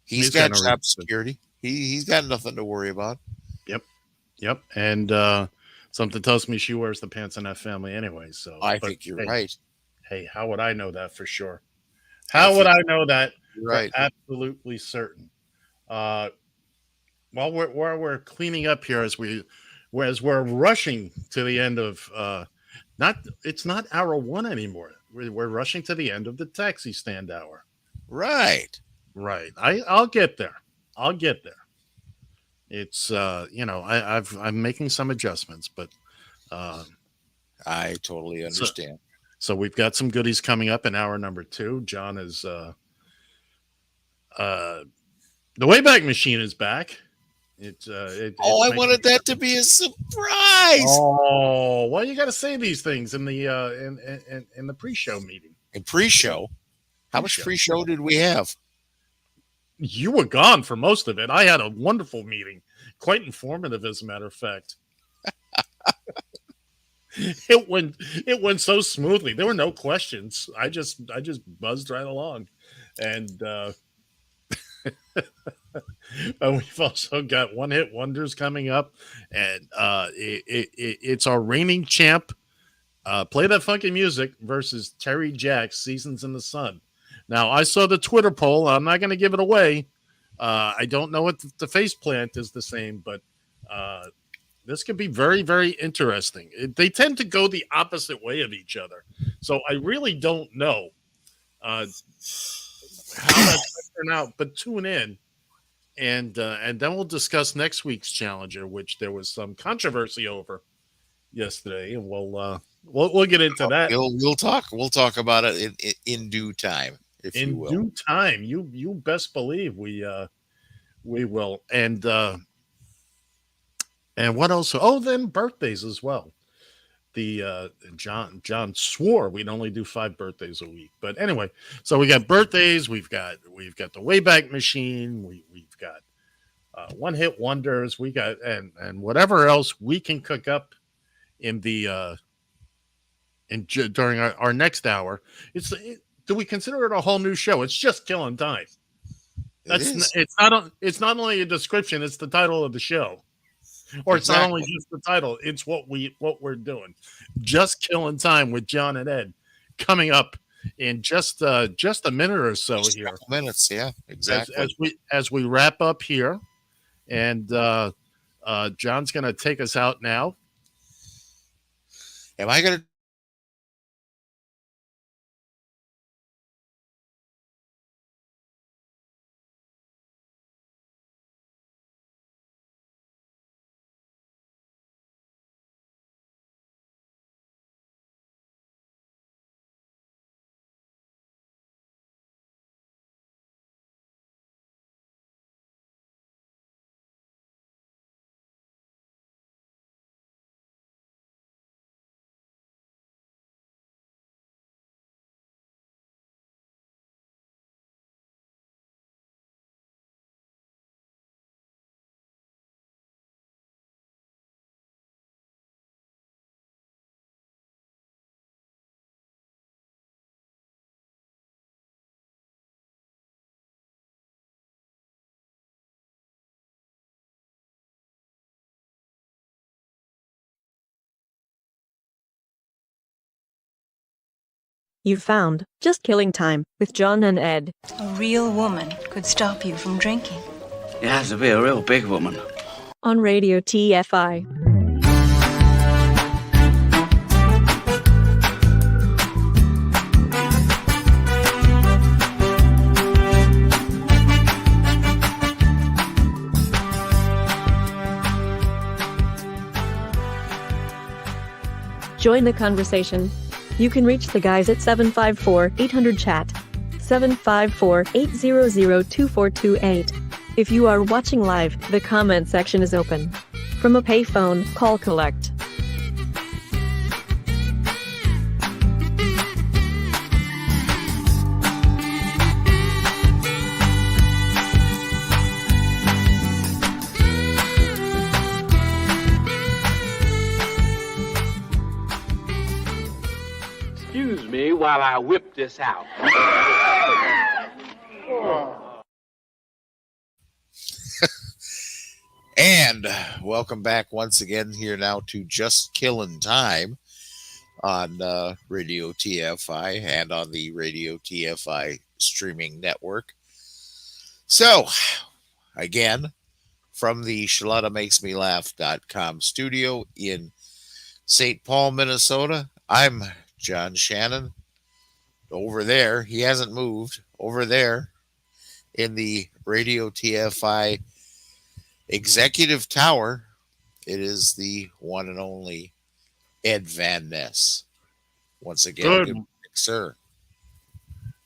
He's got job security. He's got nothing to worry about. Yep. And something tells me she wears the pants in that family anyway. So I think you're right. Hey, how would I know that for sure? How would I know that? Right. Absolutely certain. While we're cleaning up here as we're rushing to the end of it's not hour 1 anymore. We're rushing to the end of the taxi stand hour. Right. I'll get there. It's I'm making some adjustments, but I totally understand. So we've got some goodies coming up in hour number 2. John is the Wayback Machine is back. I wanted that to be a surprise. Oh, well, you got to say these things in the in the pre-show meeting. In pre-show, how much pre-show did we have? You were gone for most of it. I had a wonderful meeting, quite informative, as a matter of fact. It went so smoothly. There were no questions. I just buzzed right along, and we've also got One Hit Wonders coming up, and it's our reigning champ. Play That Funky Music versus Terry Jacks, Seasons in the Sun. Now, I saw the Twitter poll. I'm not going to give it away. I don't know if the face plant is the same, but this could be very, very interesting. They tend to go the opposite way of each other. So I really don't know how that's going to turn out, but tune in. And then we'll discuss next week's challenger, which there was some controversy over yesterday, and we'll get into that. We'll talk about it in due time, if you will. In due time, you best believe we will. And what else? Oh, then birthdays as well. The John swore we'd only do 5 birthdays a week, but anyway. So we got birthdays. We've got the Wayback Machine. We've got One Hit Wonders. We got and whatever else we can cook up in the during our next hour. Do we consider it a whole new show? It's just killing time. It's not only a description, it's the title of the show. Or it's not only just the title, it's what we're doing. Just killing time with John and Ed coming up in just a minute or so just here. Minutes, yeah, exactly. As we wrap up here, and John's going to take us out now. Am I going to You've found Just Killing Time with John and Ed. A real woman could stop you from drinking. It has to be a real big woman. On Radio TFI. Join the conversation. You can reach the guys at 754-800-CHAT, 754-800-2428. If you are watching live, the comment section is open. From a payphone, call collect. Excuse me while I whip this out. And welcome back once again here now to Just Killing Time on Radio TFI and on the Radio TFI streaming network. So, again, from the ShallottaMakesMeLaugh.com studio in St. Paul, Minnesota, I'm John Shannon. Over there, he hasn't moved, over there in the Radio TFI Executive Tower, it is the one and only Ed Van Ness. Once again, good morning, sir.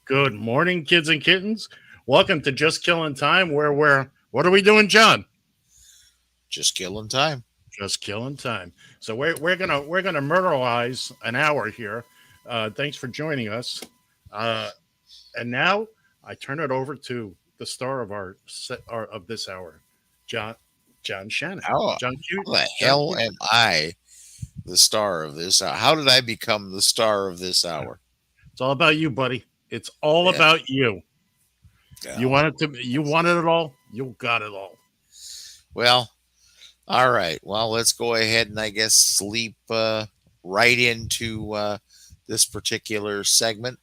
Good morning, kids and kittens. Welcome to Just Killing Time, where what are we doing, John? Just killing time. Just killing time. So we're gonna murderize an hour here. Thanks for joining us. And now I turn it over to the star of of this hour, John Shannon. How the hell am I the star of this hour? How did I become the star of this hour? It's all about you, buddy. It's all about you. Yeah. You wanted it all. You got it all. Well, all right. Well, let's go ahead and I guess sleep right into this particular segment,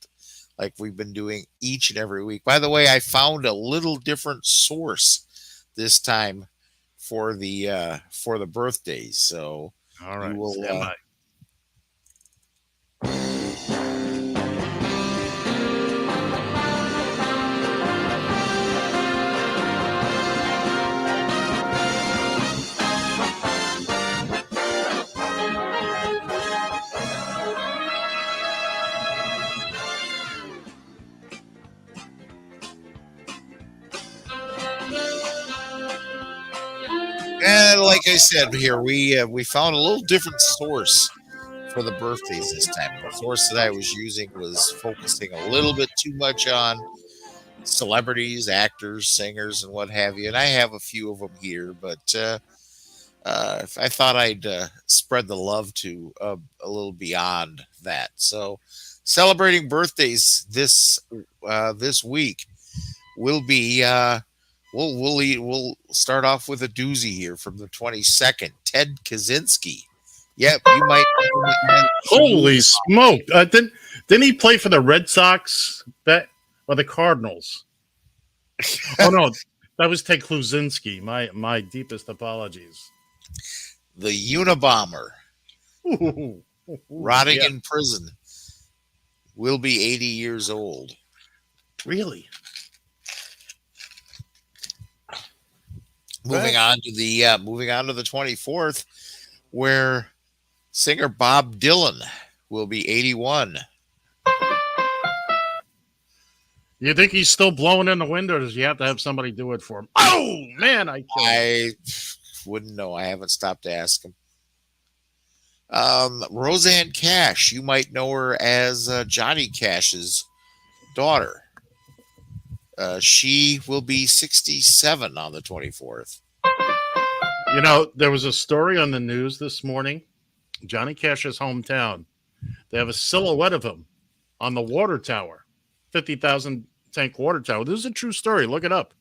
like we've been doing each and every week. By the way, I found a little different source this time for the birthdays. So all right, will, and like I said here, we found a little different source for the birthdays this time. The source that I was using was focusing a little bit too much on celebrities, actors, singers, and what have you. And I have a few of them here, but I thought I'd spread the love to a little beyond that. So, celebrating birthdays this week will be. We'll start off with a doozy here from the 22nd. Ted Kaczynski. Yep, you might. Holy smoke! Didn't he play for the Red Sox or the Cardinals? Oh no, that was Ted Kaczynski. My deepest apologies. The Unabomber, rotting in prison, will be 80 years old. Really? Moving on to the 24th, where singer Bob Dylan will be 81. You think he's still blowing in the wind, or does he have to have somebody do it for him? Oh man, I wouldn't know. I haven't stopped to ask him. Roseanne Cash, you might know her as Johnny Cash's daughter. She will be 67 on the 24th. You know, there was a story on the news this morning. Johnny Cash's hometown. They have a silhouette of him on the water tower, 50,000 tank water tower. This is a true story. Look it up.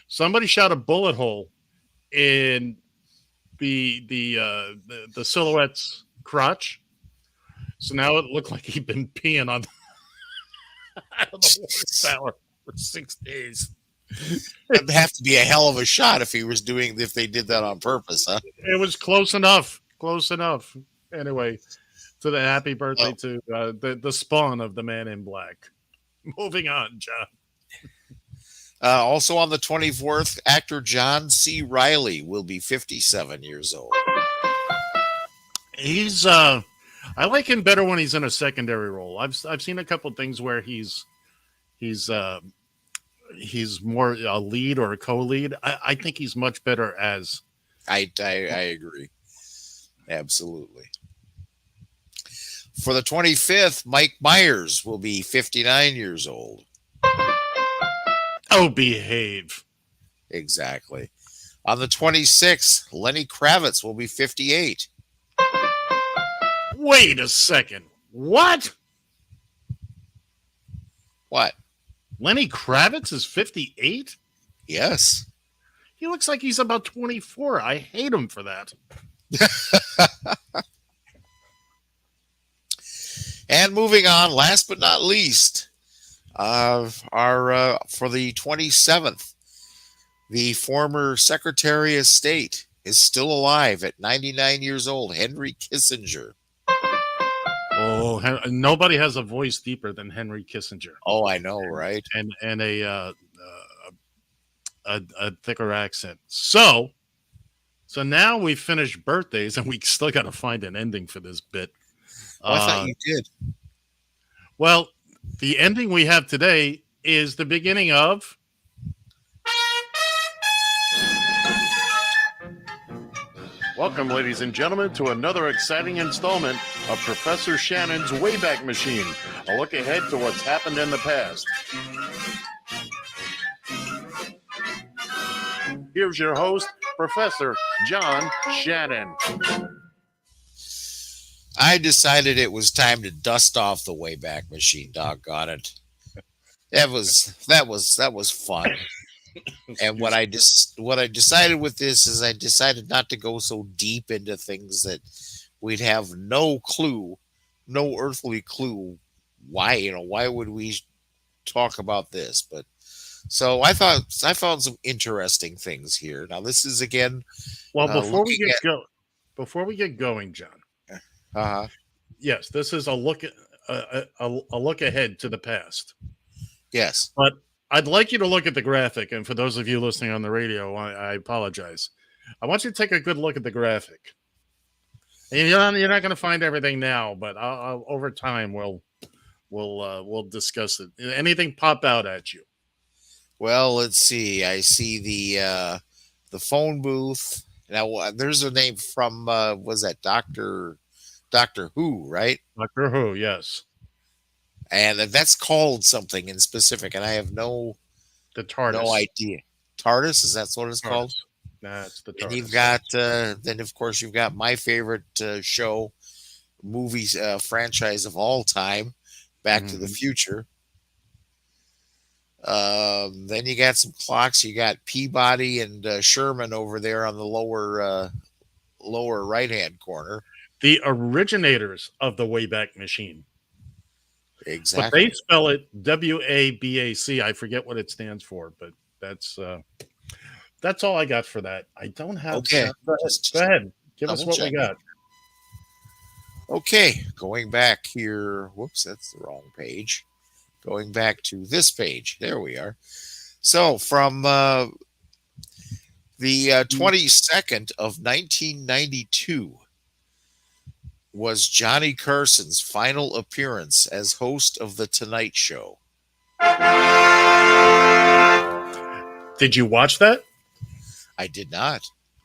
Somebody shot a bullet hole in the silhouette's crotch. So now it looked like he'd been peeing out of the water tower for 6 days. It'd have to be a hell of a shot if they did that on purpose, huh? It was close enough. Close enough. Anyway, to the happy birthday to the spawn of the Man in Black. Moving on, John. Also on the 24th, actor John C. Reilly will be 57 years old. He's I like him better when he's in a secondary role. I've seen a couple of things where he's more a lead or a co-lead. I think he's much better as. I agree. Absolutely. For the 25th, Mike Myers will be 59 years old. Oh, behave. Exactly. On the 26th, Lenny Kravitz will be 58. Wait a second. What? What? Lenny Kravitz is 58? Yes. He looks like he's about 24. I hate him for that. And moving on, last but not least, for the 27th, the former Secretary of State is still alive at 99 years old, Henry Kissinger. Oh, nobody has a voice deeper than Henry Kissinger. Oh, I know, right? And a thicker accent. So now we've finished birthdays, and we still got to find an ending for this bit. Oh, I thought you did. Well, the ending we have today is the beginning of. Welcome, ladies and gentlemen, to another exciting installment of Professor Shannon's Wayback Machine, a look ahead to what's happened in the past. Here's your host, Professor John Shannon. I decided it was time to dust off the Wayback Machine. Doggone it! That was fun. And what I decided with this is I decided not to go so deep into things that we'd have no earthly clue why would we talk about this. But so I found some interesting things here. Now this is again. Well, before we get going, John. Yes, this is a look ahead to the past. Yes, but I'd like you to look at the graphic, and for those of you listening on the radio, I apologize. I want you to take a good look at the graphic. And you're not going to find everything now, but I'll over time we'll discuss it. Anything pop out at you? Well, let's see. I see the phone booth. Now there's a name from was that Doctor Who, right? Doctor Who, yes. And that's called something in specific, and I have the TARDIS. No idea. TARDIS, is that what it's called? That's the TARDIS. And you've got then of course you've got my favorite movies franchise of all time, Back to the Future. Then you got some clocks. You got Peabody and Sherman over there on the lower right-hand corner. The originators of the Wayback Machine. Exactly. But they spell it WABAC. I forget what it stands for, but that's all I got for that. I don't have. Okay. Go ahead. Give us what we got. Okay. Going back here. Whoops, that's the wrong page. Going back to this page. There we are. So from the 22nd of 1992 was Johnny Carson's final appearance as host of The Tonight Show. Did you watch that? I did not.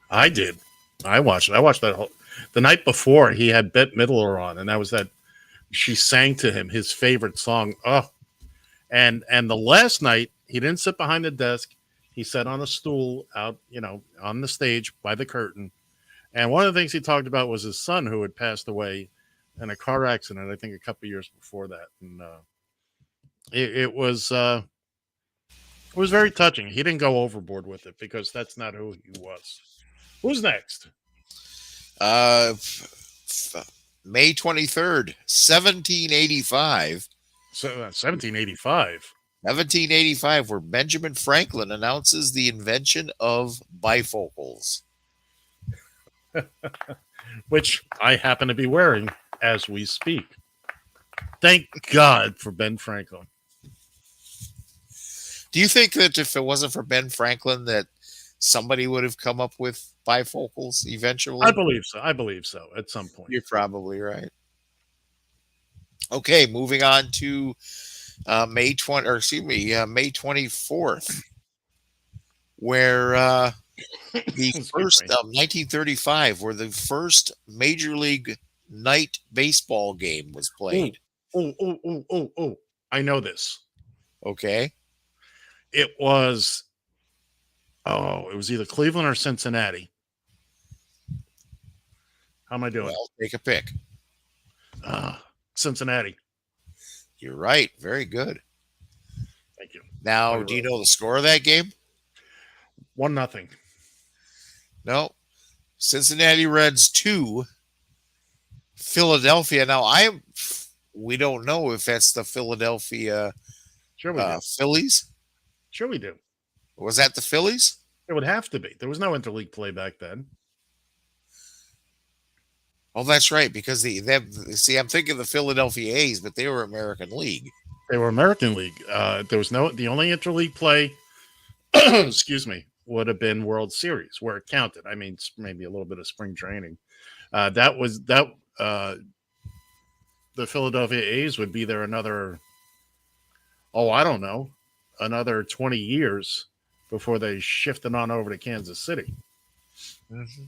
I did. I watched it. I watched that the night before. He had Bette Midler on, and that was that. She sang to him his favorite song. Oh, and the last night he didn't sit behind the desk. He sat on a stool out, on the stage by the curtain. And one of the things he talked about was his son, who had passed away in a car accident, I think a couple of years before that. And it was very touching. He didn't go overboard with it because that's not who he was. Who's next? May 23rd, 1785 So 1785. 1785, where Benjamin Franklin announces the invention of bifocals. Which I happen to be wearing as we speak. Thank God for Ben Franklin. Do you think that if it wasn't for Ben Franklin that somebody would have come up with bifocals eventually? I believe so. I believe so at some point. You're probably right. Okay, moving on to May 24th, where the first 1935, where the first Major League night baseball game was played. Oh! I know this. Okay. It was either Cleveland or Cincinnati. How am I doing? Well, take a pick. Cincinnati. You're right. Very good. Thank you. Now, do you know the score of that game? 1-0. No. Cincinnati Reds 2. Philadelphia. Now, we don't know if that's the Philadelphia Phillies. Sure we do. Was that the Phillies? It would have to be. There was no interleague play back then. Oh, that's right. Because I'm thinking the Philadelphia A's, but they were American League. They were American League. The only interleague play, excuse me, would have been World Series where it counted. I mean, maybe a little bit of spring training. The Philadelphia A's would be there another 20 years before they shifted on over to Kansas City. Mm-hmm.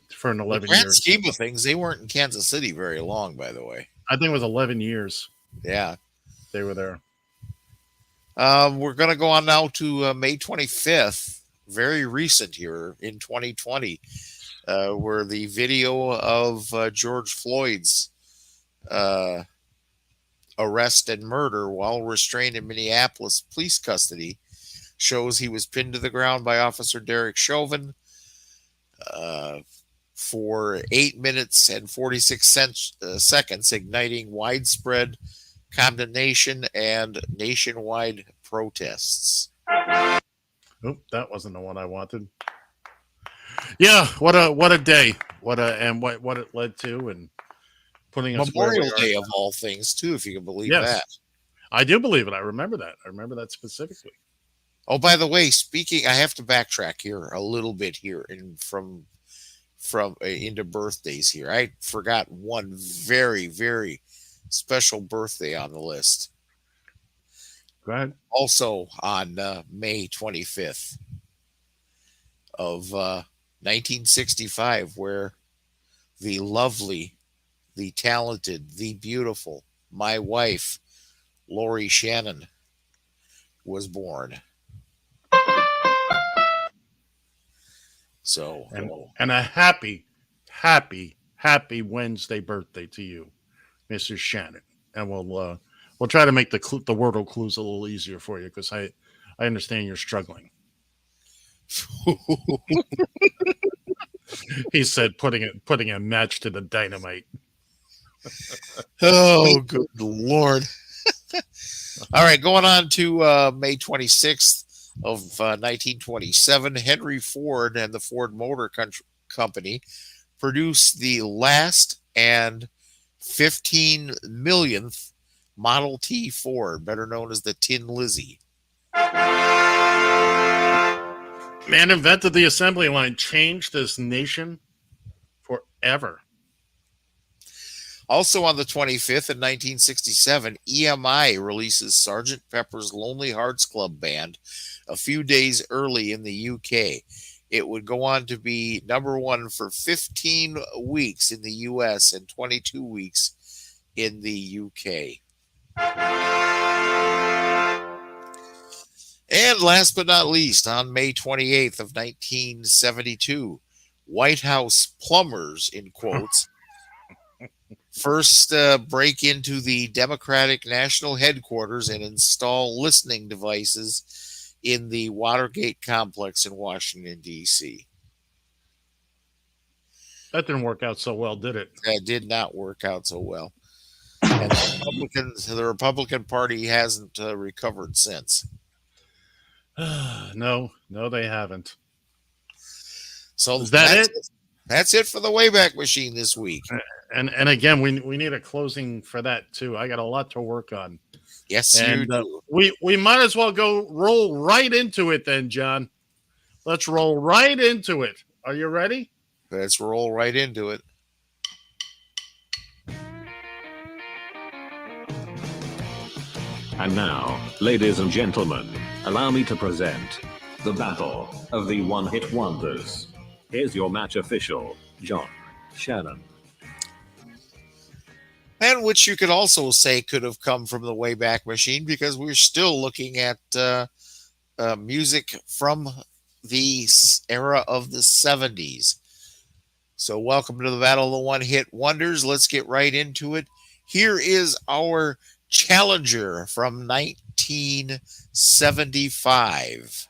For an 11 grand years. scheme of things, they weren't in Kansas City very long, by the way. I think it was 11 years. Yeah. They were there. We're going to go on now to May 25th, very recent here in 2020, where the video of George Floyd's arrest and murder while restrained in Minneapolis police custody shows he was pinned to the ground by Officer Derek Chauvin for 8 minutes and 46 seconds, igniting widespread condemnation and nationwide protests. Oh, that wasn't the one I wanted. Yeah, what a day. What it led to, and putting us Memorial Day of all things, too, if you can believe that. I do believe it. I remember that. I remember that specifically. Oh, by the way, I have to backtrack here a little bit here from into birthdays here. I forgot one very, very special birthday on the list. Go ahead. Also on May 25th of 1965, where the lovely, the talented, the beautiful, my wife, Lori Shannon, was born. So, and a happy Wednesday birthday to you, Mrs. Shannon. And we'll try to make the wordle clues a little easier for you, because I understand you're struggling. He said, putting a match to the dynamite. Oh, good Lord. All right, going on to May 26th of 1927, Henry Ford and the Ford Motor Company produced the last and 15 millionth Model T Ford, better known as the Tin Lizzie. Man invented the assembly line, changed this nation forever. Also on the 25th in 1967, EMI releases Sgt. Pepper's Lonely Hearts Club Band a few days early in the UK. It would go on to be number one for 15 weeks in the US and 22 weeks in the UK. And last but not least, on May 28th of 1972, White House plumbers, in quotes, first break into the Democratic National Headquarters and install listening devices in the Watergate complex in Washington, D.C. That didn't work out so well, did it? That did not work out so well. And the Republican Party hasn't recovered since. No, they haven't. So is that it? That's it for the Wayback Machine this week. And again, we need a closing for that too. I got a lot to work on. Yes, you do. We might as well roll right into it then, John. Let's roll right into it. Are you ready? Let's roll right into it. And now, ladies and gentlemen, allow me to present the Battle of the One-Hit Wonders. Here's your match official, John Shannon. And which you could also say could have come from the Wayback Machine, because we're still looking at music from the era of the 70s. So welcome to the Battle of the One-Hit Wonders. Let's get right into it. Here is our challenger from 1975.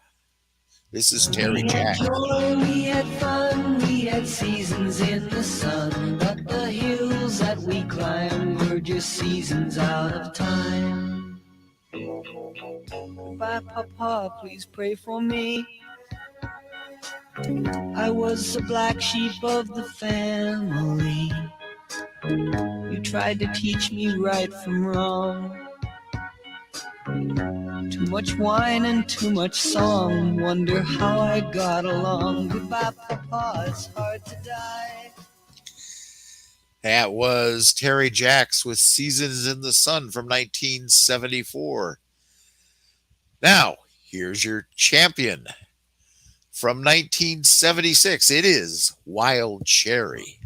This is Terry Jacks. We had fun, we had seasons in the sun, but the hills that we climbed were just seasons out of time. Goodbye, Papa, please pray for me. I was the black sheep of the family. You tried to teach me right from wrong. Too much wine and too much song. Wonder how I got along. Goodbye, Papa, it's hard to die. That was Terry Jacks with Seasons in the Sun from 1974. Now, here's your champion from 1976. It is Wild Cherry.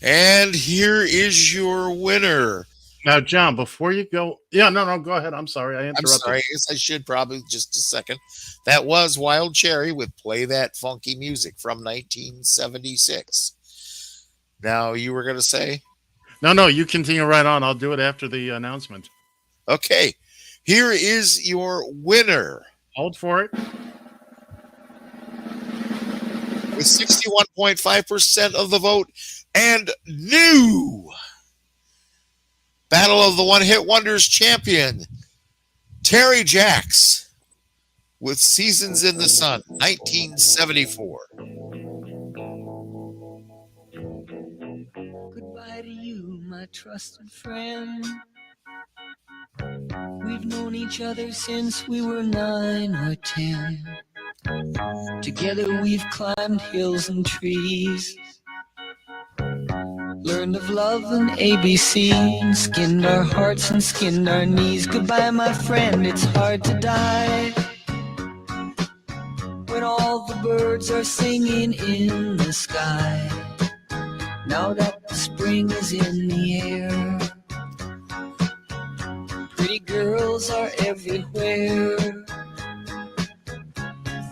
And here is your winner. Now, John, before you go, no, go ahead. I'm sorry, I interrupted. I'm sorry. I guess I should probably just a second. That was Wild Cherry with Play That Funky Music from 1976. Now, you were going to say? No, you continue right on. I'll do it after the announcement. Okay. Here is your winner. Hold for it. With 61.5% of the vote, and new Battle of the One-Hit Wonders champion, Terry Jacks, with Seasons in the Sun, 1974. Goodbye to you, my trusted friend. We've known each other since we were 9 or 10. Together we've climbed hills and trees, learned of love and ABC, skinned our hearts and skinned our knees. Goodbye, my friend, it's hard to die when all the birds are singing in the sky. Now that the spring is in the air, pretty girls are everywhere.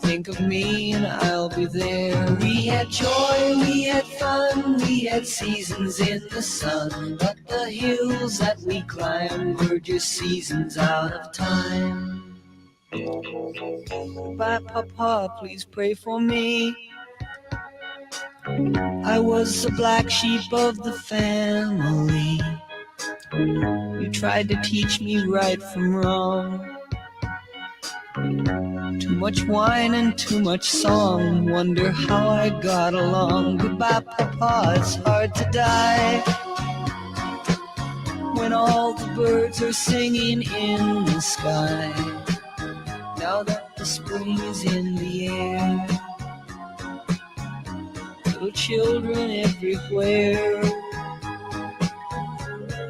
Think of me and I'll be there. We had joy, we had fun, we had seasons in the sun, but the hills that we climbed were just seasons out of time. Goodbye, Papa, please pray for me. I was the black sheep of the family. You tried to teach me right from wrong. Too much wine and too much song. Wonder how I got along. Goodbye, Papa, it's hard to die when all the birds are singing in the sky. Now that the spring is in the air, little children everywhere.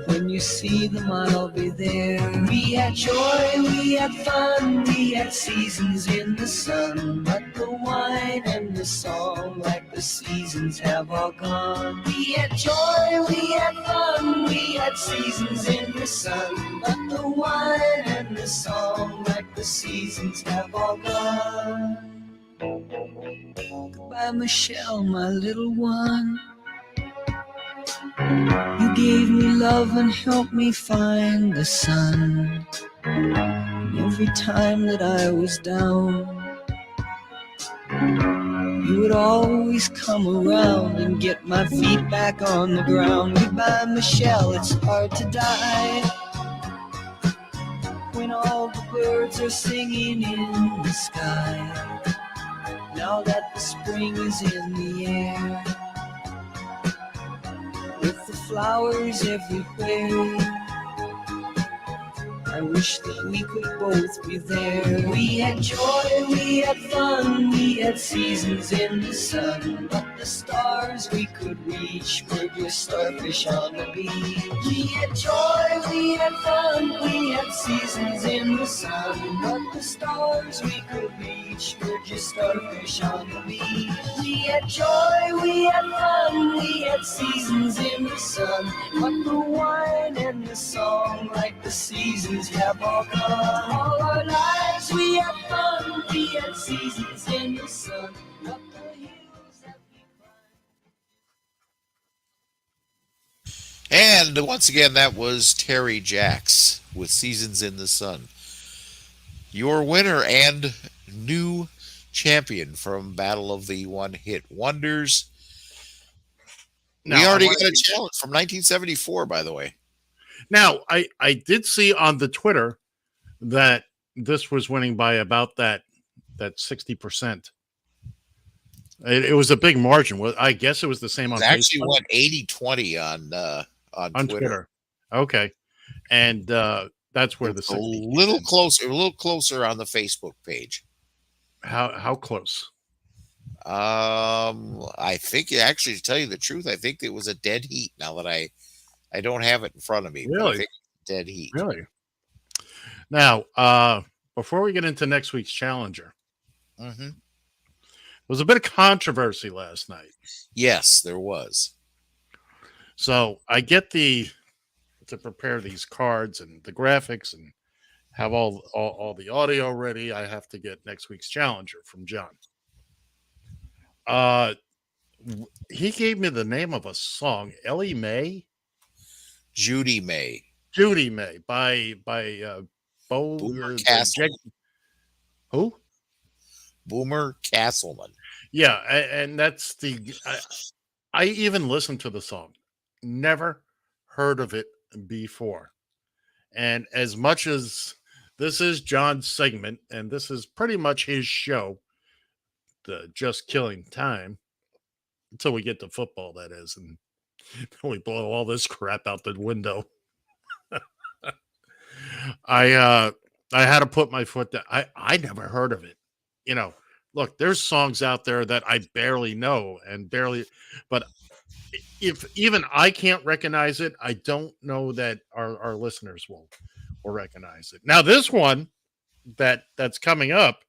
When you see them, I'll be there. We had joy, we had fun, we had seasons in the sun, but the the wine and the song, like the seasons have all gone. We had joy, we had fun, we had seasons in the sun, but the wine and the song, like the seasons have all gone. Goodbye, Michelle, my little one. You gave me love and helped me find the sun. And every time that I was down, you would always come around and get my feet back on the ground. Goodbye, Michelle, it's hard to die when all the birds are singing in the sky. Now that the spring is in the air, with the flowers everywhere, I wish that we could both be there. We had joy, we had fun, we had seasons in the sun, but the stars we could reach were just starfish on the beach. We had joy, we had fun, we had seasons in the sun, but the stars we could reach were just starfish on the beach. We had joy, we had fun, we had seasons in the sun, but the wine and the song, like the seasons have all gone. All our lives we had fun, we had seasons in the sun, but the hills that we And once again, that was Terry Jacks with Seasons in the Sun. Your winner and new champion from Battle of the One Hit Wonders. Now, we already got a challenge from 1974, by the way. Now, I did see on the Twitter that this was winning by about that 60%. It was a big margin. Well, I guess it was the same on It actually Facebook. went 80-20 on Twitter. Okay. And that's where it's the 60 a little closer on the Facebook page. How close? I think actually, to tell you the truth, I think it was a dead heat. Now that I don't have it in front of me. Really? But I think dead heat. Really? Now, before we get into next week's challenger, there was a bit of controversy last night. Yes, there was. So I get to prepare these cards and the graphics and have all the audio ready. I have to get next week's challenger from John. He gave me the name of a song, Ellie Mae, Judy May by Boomer Castleman. Who? Boomer Castleman. Yeah, and that's I even listened to the song. Never heard of it before. And as much as this is John's segment, and this is pretty much his show, the Just Killing Time, until we get to football, that is, and we blow all this crap out the window. I had to put my foot down. I never heard of it. Look, there's songs out there that I barely know but if even I can't recognize it, I don't know that our listeners will recognize it. Now, this one that's coming up,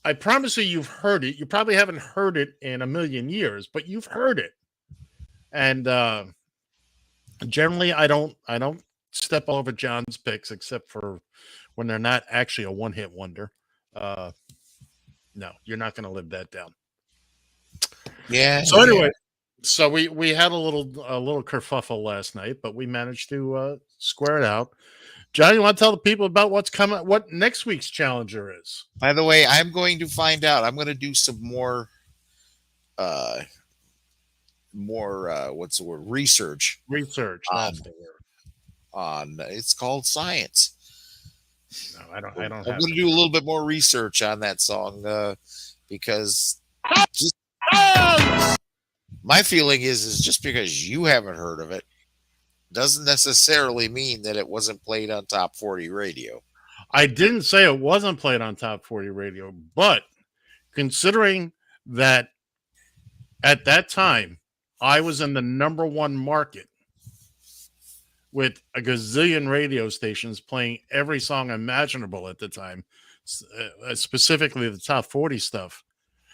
I promise you've heard it. You probably haven't heard it in a million years, but you've heard it. And generally, I don't step over John's picks except for when they're not actually a one-hit wonder. No, you're not going to live that down. Yeah. So anyway, so we had a little kerfuffle last night, but we managed to square it out. John, you want to tell the people about what next week's challenger is? By the way, I'm going to find out. I'm going to do some more what's the word? Research. That's the word. On it's called science. No, I don't. I'm going to do a little bit more research on that song because my feeling is just because you haven't heard of it doesn't necessarily mean that it wasn't played on Top 40 radio. I didn't say it wasn't played on Top 40 radio, but considering that at that time I was in the number one market with a gazillion radio stations playing every song imaginable at the time, specifically the top 40 stuff.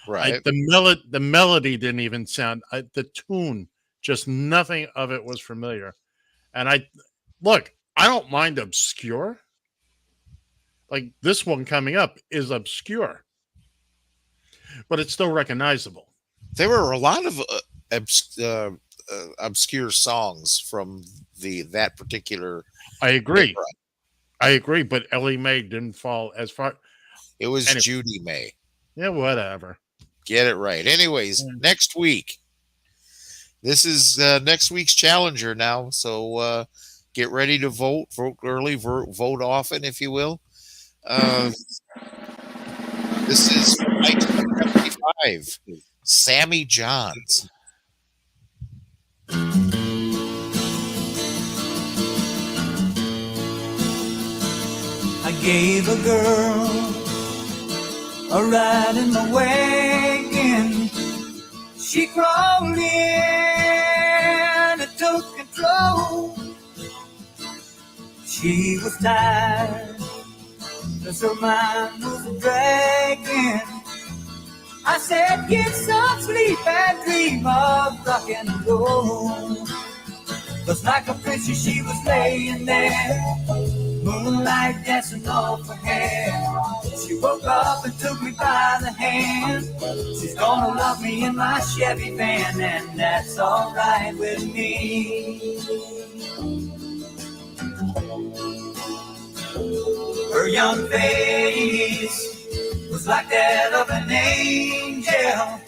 Right. The melody didn't even sound. The tune, just nothing of it was familiar. And I don't mind obscure. Like this one coming up is obscure, but it's still recognizable. There were a lot of obscure songs from that particular. I agree. But Ellie Mae didn't fall as far. It was Judy May. Yeah, whatever. Get it right. Anyways, next week. This is next week's challenger now. So get ready to vote. Vote early. Vote often, if you will. This is 1975. Sammy Johns. I gave a girl a ride in the wagon. She crawled in and took control. She was tired, cause her mind was dragging. I said, get some sleep and dream of rock and roll. Cause like a princess she was laying there, moonlight dancing off her hair. She woke up and took me by the hand. She's gonna love me in my Chevy van, and that's alright with me. Her young face was like that of an angel.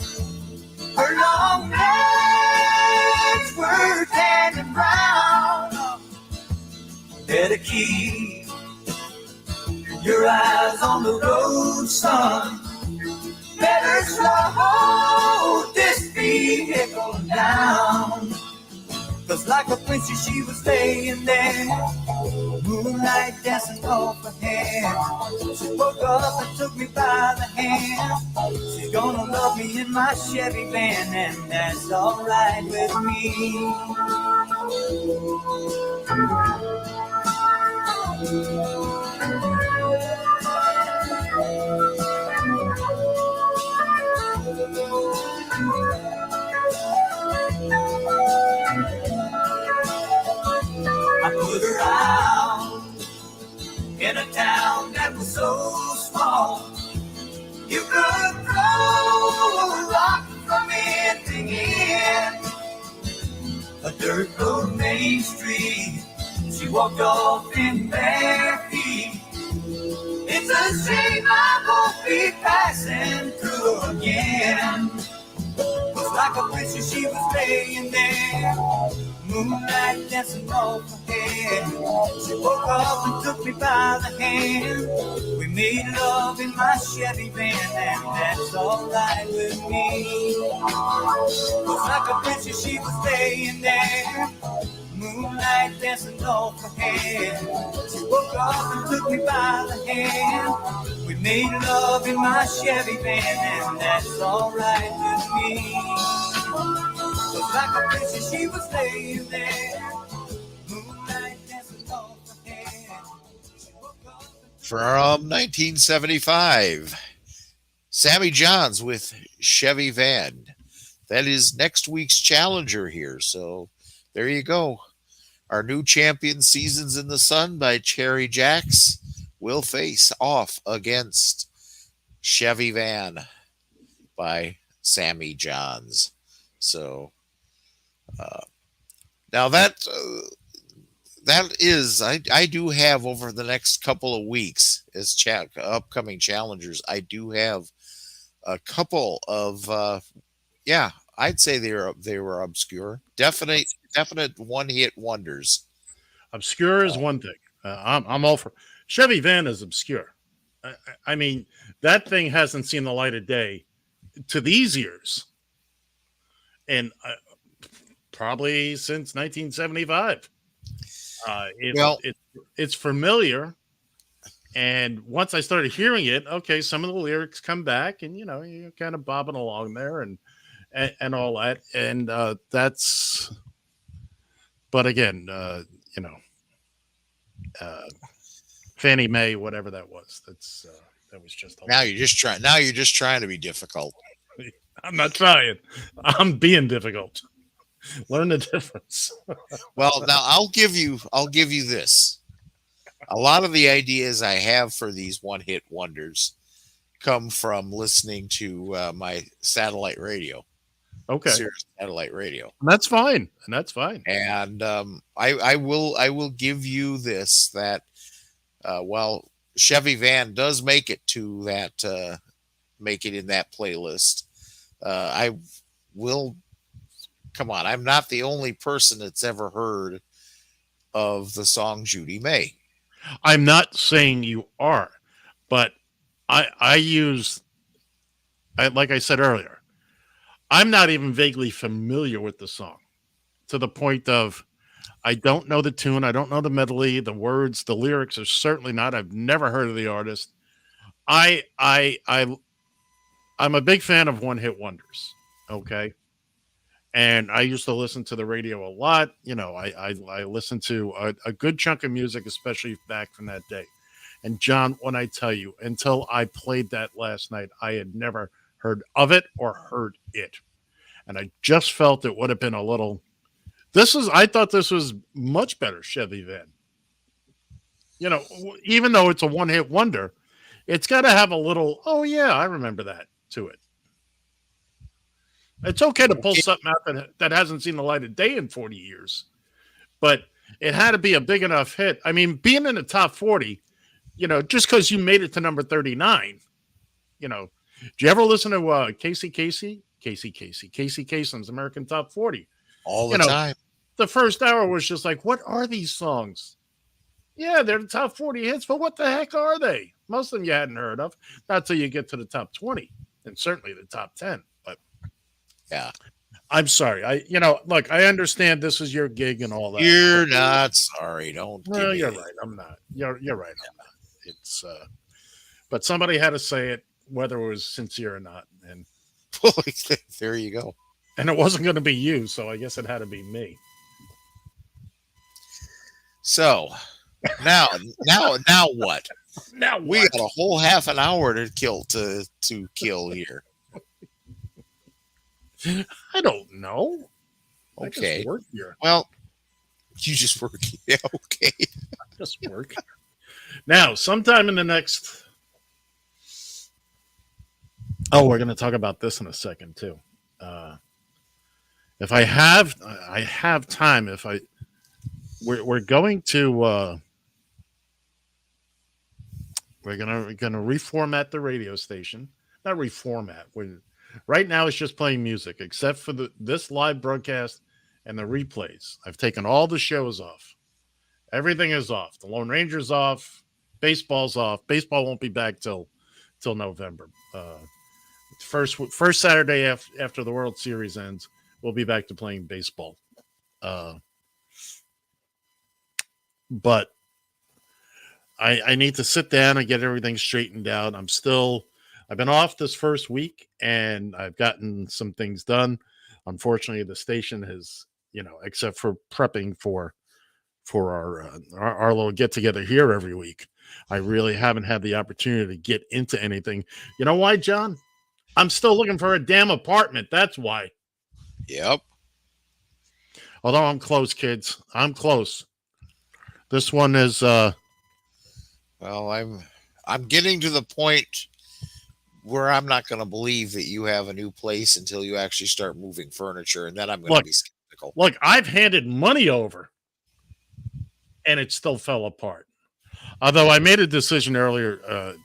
Her long legs were tan and brown. Better keep your eyes on the road, son. Better slow this vehicle down. Cause like a princess she was laying there, moonlight dancing off her hair. She woke up and took me by the hand. She's gonna love me in my Chevy van, and that's alright with me. I put her out in a town that was so small. You could throw a rock from end to end. A dirt road main street, she walked off in bare feet. It's a shame I won't be passing through again. Was like a princess she was laying there, moonlight dancing off her head. She woke up and took me by the hand. We made love in my Chevy van, and that's alright with me. Was like a princess she was laying there, moonlight dancing off her head. She woke up and took me by the hand. We made love in my Chevy van, and that's alright with me. Just like a princess she was laying there, moonlight dancing off her head. From 1975, Sammy Johns with Chevy Van. That is next week's challenger here. So there you go. Our new champion, Seasons in the Sun by Cherry Jacks, will face off against Chevy Van by Sammy Johns. So now that is, I do have over the next couple of weeks as upcoming challengers, I do have a couple of I'd say they were obscure, definite one-hit wonders. Obscure is one thing. I'm all for Chevy Van is obscure. I mean, that thing hasn't seen the light of day to these years, and probably since 1975. It's familiar, and once I started hearing it, okay, some of the lyrics come back, and you're kind of bobbing along there, and all that, and that's. But again, Fannie Mae, whatever that was, that's That was just Now you're just trying. Now you're just trying to be difficult. I'm not trying. I'm being difficult. Learn the difference. Well, now I'll give you this. A lot of the ideas I have for these one-hit wonders come from listening to my satellite radio. Okay. Sirius satellite radio. And that's fine. And that's fine. And I will give you this, that while Chevy Van does make it to that make it in that playlist, I will come on. I'm not the only person that's ever heard of the song Judy May. I'm not saying you are, but I use, like I said earlier, I'm not even vaguely familiar with the song, to the point of I don't know the tune, I don't know the melody, the words, the lyrics are certainly not. I've never heard of the artist. I'm a big fan of one-hit wonders. Okay. And I used to listen to the radio a lot. You know, I listened to a good chunk of music, especially back from that day. And John, when I tell you, until I played that last night, I had never heard of it or heard it. And I just felt it would have been a little, I thought this was much better Chevy Van. You know, even though it's a one-hit wonder, it's got to have a little, oh yeah, I remember that to it. It's okay to pull something out that hasn't seen the light of day in 40 years, but it had to be a big enough hit. I mean, being in the top 40, you know, just because you made it to number 39, you know, did you ever listen to Casey Kasem's American Top 40? All the time. The first hour was just like, what are these songs? Yeah, they're the top 40 hits, but what the heck are they? Most of them you hadn't heard of, not till you get to the top 20, and certainly the top 10. But yeah, I'm sorry. Look, I understand this is your gig and all that. You're not sorry. Don't. No, you're right. I'm not. You're right. I'm not. It's, but somebody had to say it, whether it was sincere or not. And there you go. And it wasn't going to be you, so I guess it had to be me. So now what? Now we got a whole half an hour to kill here. I don't know. Okay. I just work here. Well, you just work. Yeah, okay. I just work. Now, sometime in the next. Oh, we're going to talk about this in a second too. If I have time. We're going to we're gonna reformat the radio station. Not reformat. Right now it's just playing music, except for this live broadcast and the replays. I've taken all the shows off. Everything is off. The Lone Ranger's off. Baseball's off. Baseball won't be back till November. First Saturday after the World Series ends, we'll be back to playing baseball. But I need to sit down and get everything straightened out. I've been off this first week and I've gotten some things done. Unfortunately, the station has, except for prepping for our little get together here every week, I really haven't had the opportunity to get into anything. You know why, John? I'm still looking for a damn apartment. That's why. Yep. Although I'm close, kids. I'm close. This one is well, I'm getting to the point where I'm not going to believe that you have a new place until you actually start moving furniture, and then I'm going to be skeptical. Look, I've handed money over and it still fell apart. Although I made a decision earlier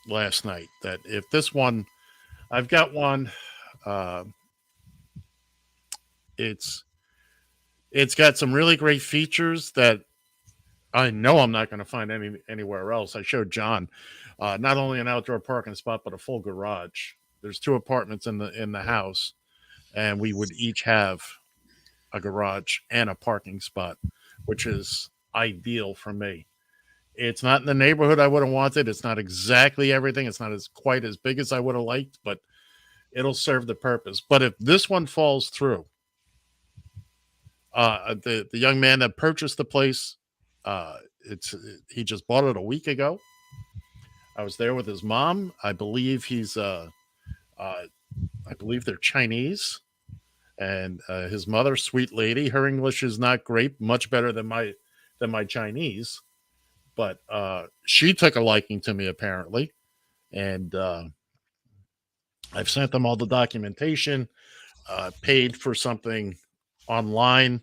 last night that if this one, I've got one, it's got some really great features that I know I'm not going to find anywhere else. I showed John not only an outdoor parking spot, but a full garage. There's 2 apartments in the house, and we would each have a garage and a parking spot, which is ideal for me. It's not in the neighborhood I would have wanted. It's not exactly everything. It's not quite as big as I would have liked, but it'll serve the purpose. But if this one falls through, the young man that purchased the place, he just bought it a week ago. I was there with his mom. I believe I believe they're Chinese, and his mother, sweet lady. Her English is not great, much better than my Chinese, but she took a liking to me apparently, and I've sent them all the documentation, paid for something online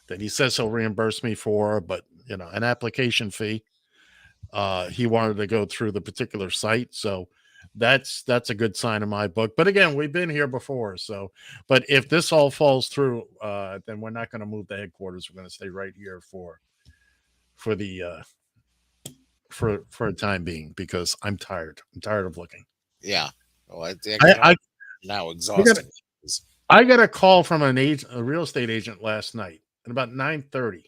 that he says he'll reimburse me for, but an application fee. He wanted to go through the particular site, so that's a good sign in my book. But again, we've been here before, so but if this all falls through, then we're not going to move the headquarters. We're going to stay right here for the for a time being, because I'm tired. I'm tired of looking. Yeah. Well, I now exhausting. I got a call from a real estate agent last night at about 9:30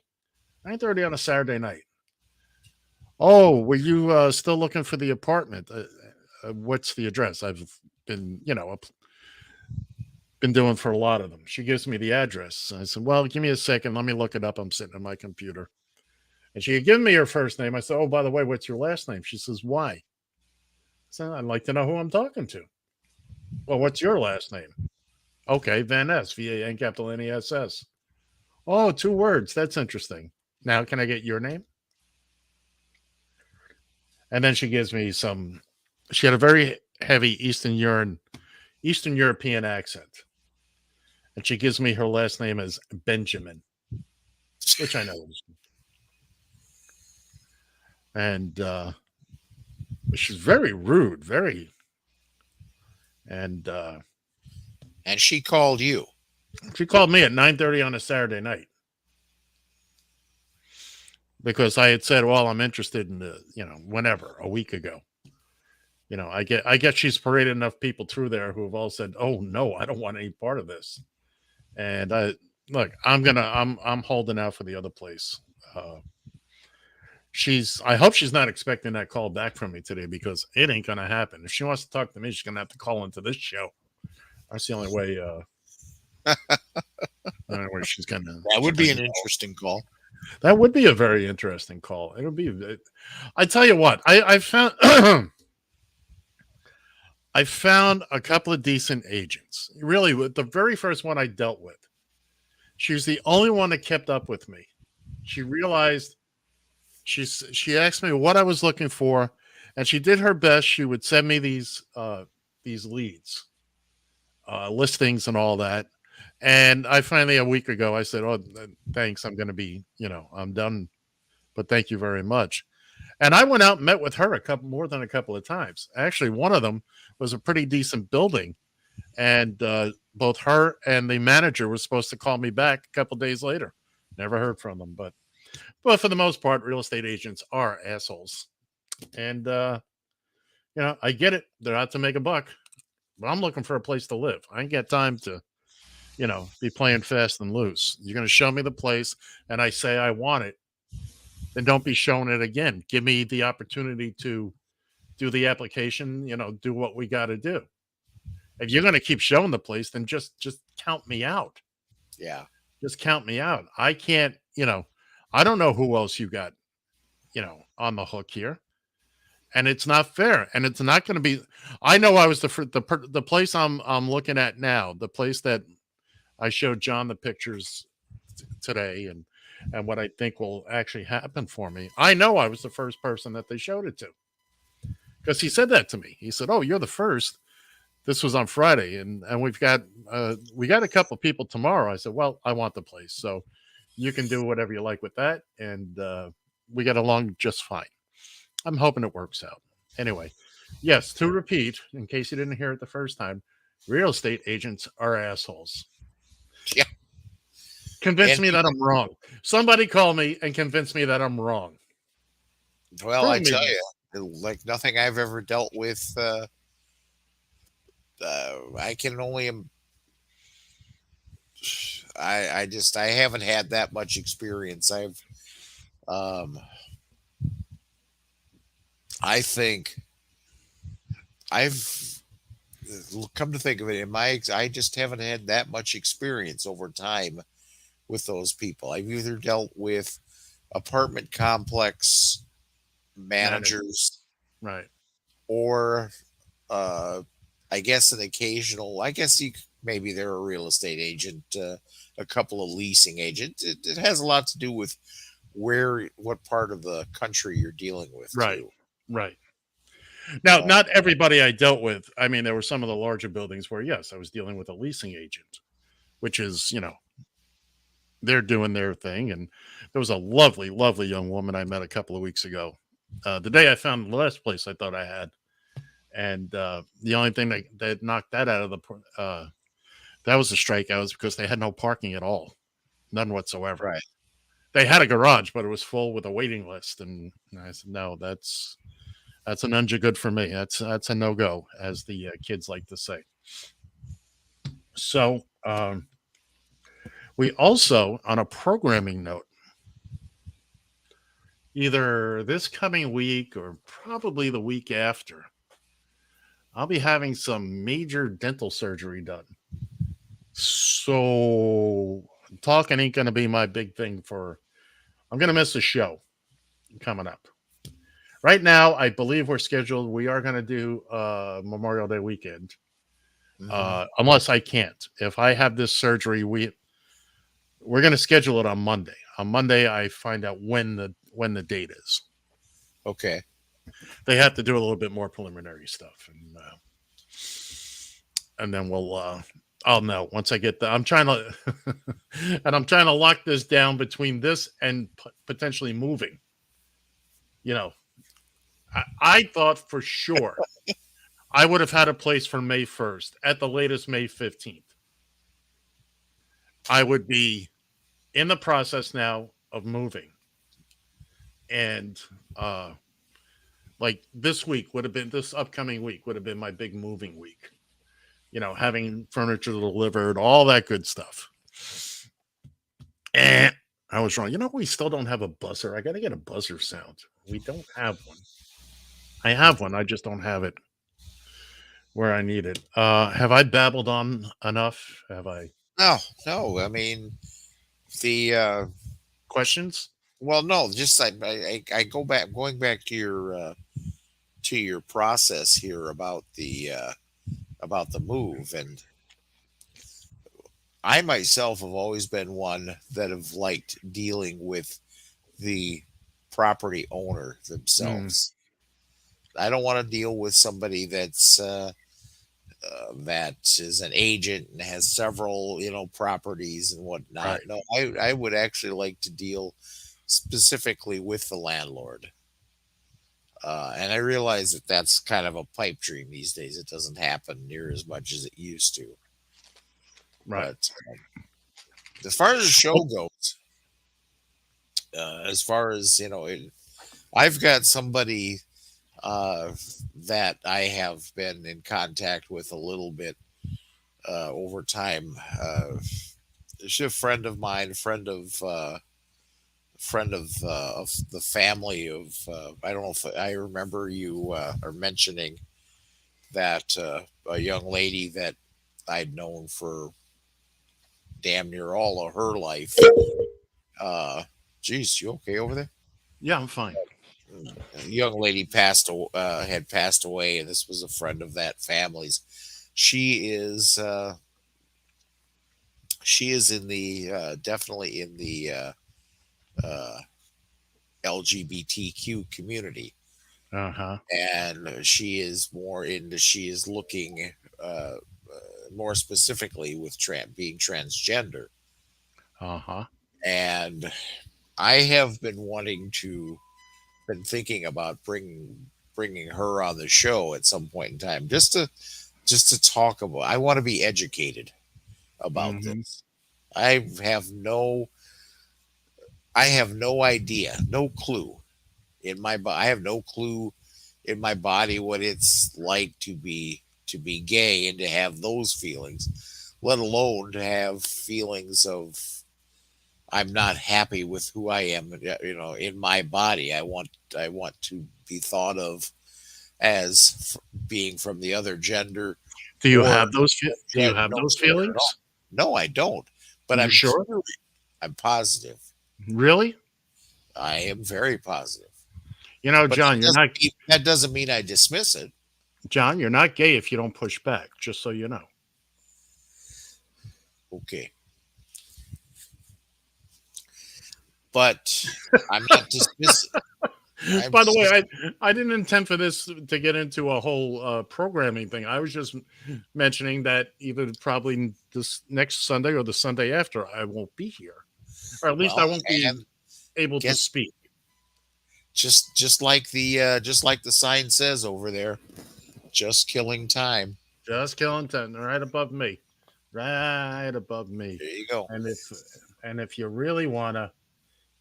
on a Saturday night. Oh, were you still looking for the apartment? What's the address? I've been, been doing for a lot of them. She gives me the address. I said, well, give me a second. Let me look it up. I'm sitting on my computer. And she had given me her first name. I said, oh, by the way, what's your last name? She says, why? I said, I'd like to know who I'm talking to. Well, what's your last name? Okay, Van Ness, V-A-N capital N-E-S-S. Oh, 2 words. That's interesting. Now, can I get your name? And then she gives me she had a very heavy Eastern European accent. And she gives me her last name as Benjamin, which I know is. And she's very rude, and she called you. She called me at 9:30 on a Saturday night, because I had said, well, I'm interested in whenever, a week ago. I get she's paraded enough people through there who have all said, oh no, I don't want any part of this. And I'm holding out for the other place. I hope she's not expecting that call back from me today, because it ain't going to happen. If she wants to talk to me, she's going to have to call into this show. That's the only way. Where she's going to. That would be an interesting call. That would be a very interesting call. It would be. I tell you what, I found. I found a couple of decent agents. Really, the very first one I dealt with, she was the only one that kept up with me. She realized. She asked me what I was looking for, and she did her best. She would send me these leads, listings and all that. And I finally, a week ago, I said, oh, thanks. I'm going to be, I'm done, but thank you very much. And I went out and met with her more than a couple of times. Actually, one of them was a pretty decent building, and both her and the manager were supposed to call me back a couple of days later. Never heard from them, but for the most part, real estate agents are assholes. And, I get it. They're out to make a buck. But I'm looking for a place to live. I ain't got time to, be playing fast and loose. You're going to show me the place, and I say I want it, then don't be showing it again. Give me the opportunity to do the application, do what we got to do. If you're going to keep showing the place, then just count me out. Yeah. Just count me out. I can't, I don't know who else you got, on the hook here, and it's not fair. And it's not going to be. I know I was the place I'm looking at now, the place that I showed John the pictures today, and what I think will actually happen for me. I know I was the first person that they showed it to, because he said that to me. He said, "Oh, you're the first." This was on Friday, and we got a couple of people tomorrow. I said, "Well, I want the place, so." You can do whatever you like with that, and we get along just fine. I'm hoping it works out. Anyway, yes, to repeat, in case you didn't hear it the first time, real estate agents are assholes. Yeah. Convince me that I'm wrong. Somebody call me and convince me that I'm wrong. Well, I tell you, like nothing I've ever dealt with, I can only... I haven't had that much experience. I think I've come to think of it, I just haven't had that much experience over time with those people. I've either dealt with apartment complex managers, right, or I guess an occasional. I guess maybe they're a real estate agent, a couple of leasing agents. It has a lot to do with what part of the country you're dealing with, Right. too. Right. Now, not everybody I dealt with. I mean, there were some of the larger buildings where, yes, I was dealing with a leasing agent, which is, they're doing their thing. And there was a lovely, lovely young woman I met a couple of weeks ago. The day I found the last place I thought I had. And the only thing that knocked that out of that was a strikeout, was because they had no parking at all. None whatsoever. Right. They had a garage, but it was full with a waiting list. And I said, no, that's a nunja good for me. That's a no-go, as the kids like to say. So we also, on a programming note, either this coming week or probably the week after, I'll be having some major dental surgery done. So talking ain't going to be my big thing I'm going to miss a show coming up. Right now, I believe we are going to do Memorial Day weekend. Unless I can't. If I have this surgery, we're going to schedule it on Monday. On Monday, I find out when the date is. Okay. They have to do a little bit more preliminary stuff, and then I'll know once I get that. I'm trying to lock this down between this and potentially moving. I thought for sure I would have had a place for May 1st, at the latest May 15th. I would be in the process now of moving. And like this upcoming week would have been my big moving week. Having furniture delivered, all that good stuff. And I was wrong. We still don't have a buzzer. I got to get a buzzer sound. We don't have one. I have one. I just don't have it where I need it. Have I babbled on enough? Have I? No. I mean, the questions. Well, no. Just I going back to your process here about the move, and I myself have always been one that have liked dealing with the property owner themselves. I don't want to deal with somebody that's that is an agent and has several, properties and whatnot. Right. No, I would actually like to deal specifically with the landlord. And I realize that that's kind of a pipe dream these days. It doesn't happen near as much as it used to. Right. But as far as the show goes, as far as, I've got somebody that I have been in contact with a little bit over time. She's a friend of mine, friend of the family of. I don't know if I remember you are mentioning that a young lady that I'd known for damn near all of her life. Geez, you okay over there? Yeah, I'm fine. A young lady had passed away, and this was a friend of that family's. She is in the definitely in the LGBTQ community, and she is looking more specifically with being transgender, and I have been thinking about bringing her on the show at some point in time, just to talk about. I want to be educated about this. I have no idea, no clue in my body. I have no clue in my body what it's like to be gay and to have those feelings, let alone to have feelings of I'm not happy with who I am, in my body. I want to be thought of as being from the other gender. Do you have those feelings? No, I don't. But I'm sure. I'm positive. Really? I am very positive. John, that doesn't mean I dismiss it. John, you're not gay if you don't push back, just so you know. Okay. But I'm not dismissing. By the way, I didn't intend for this to get into a whole programming thing. I was just mentioning that either probably this next Sunday or the Sunday after, I won't be here. Or at least I won't be able to speak. Just like the sign says over there, just killing time. Just killing time, right above me. Right above me. There you go. And if you really wanna,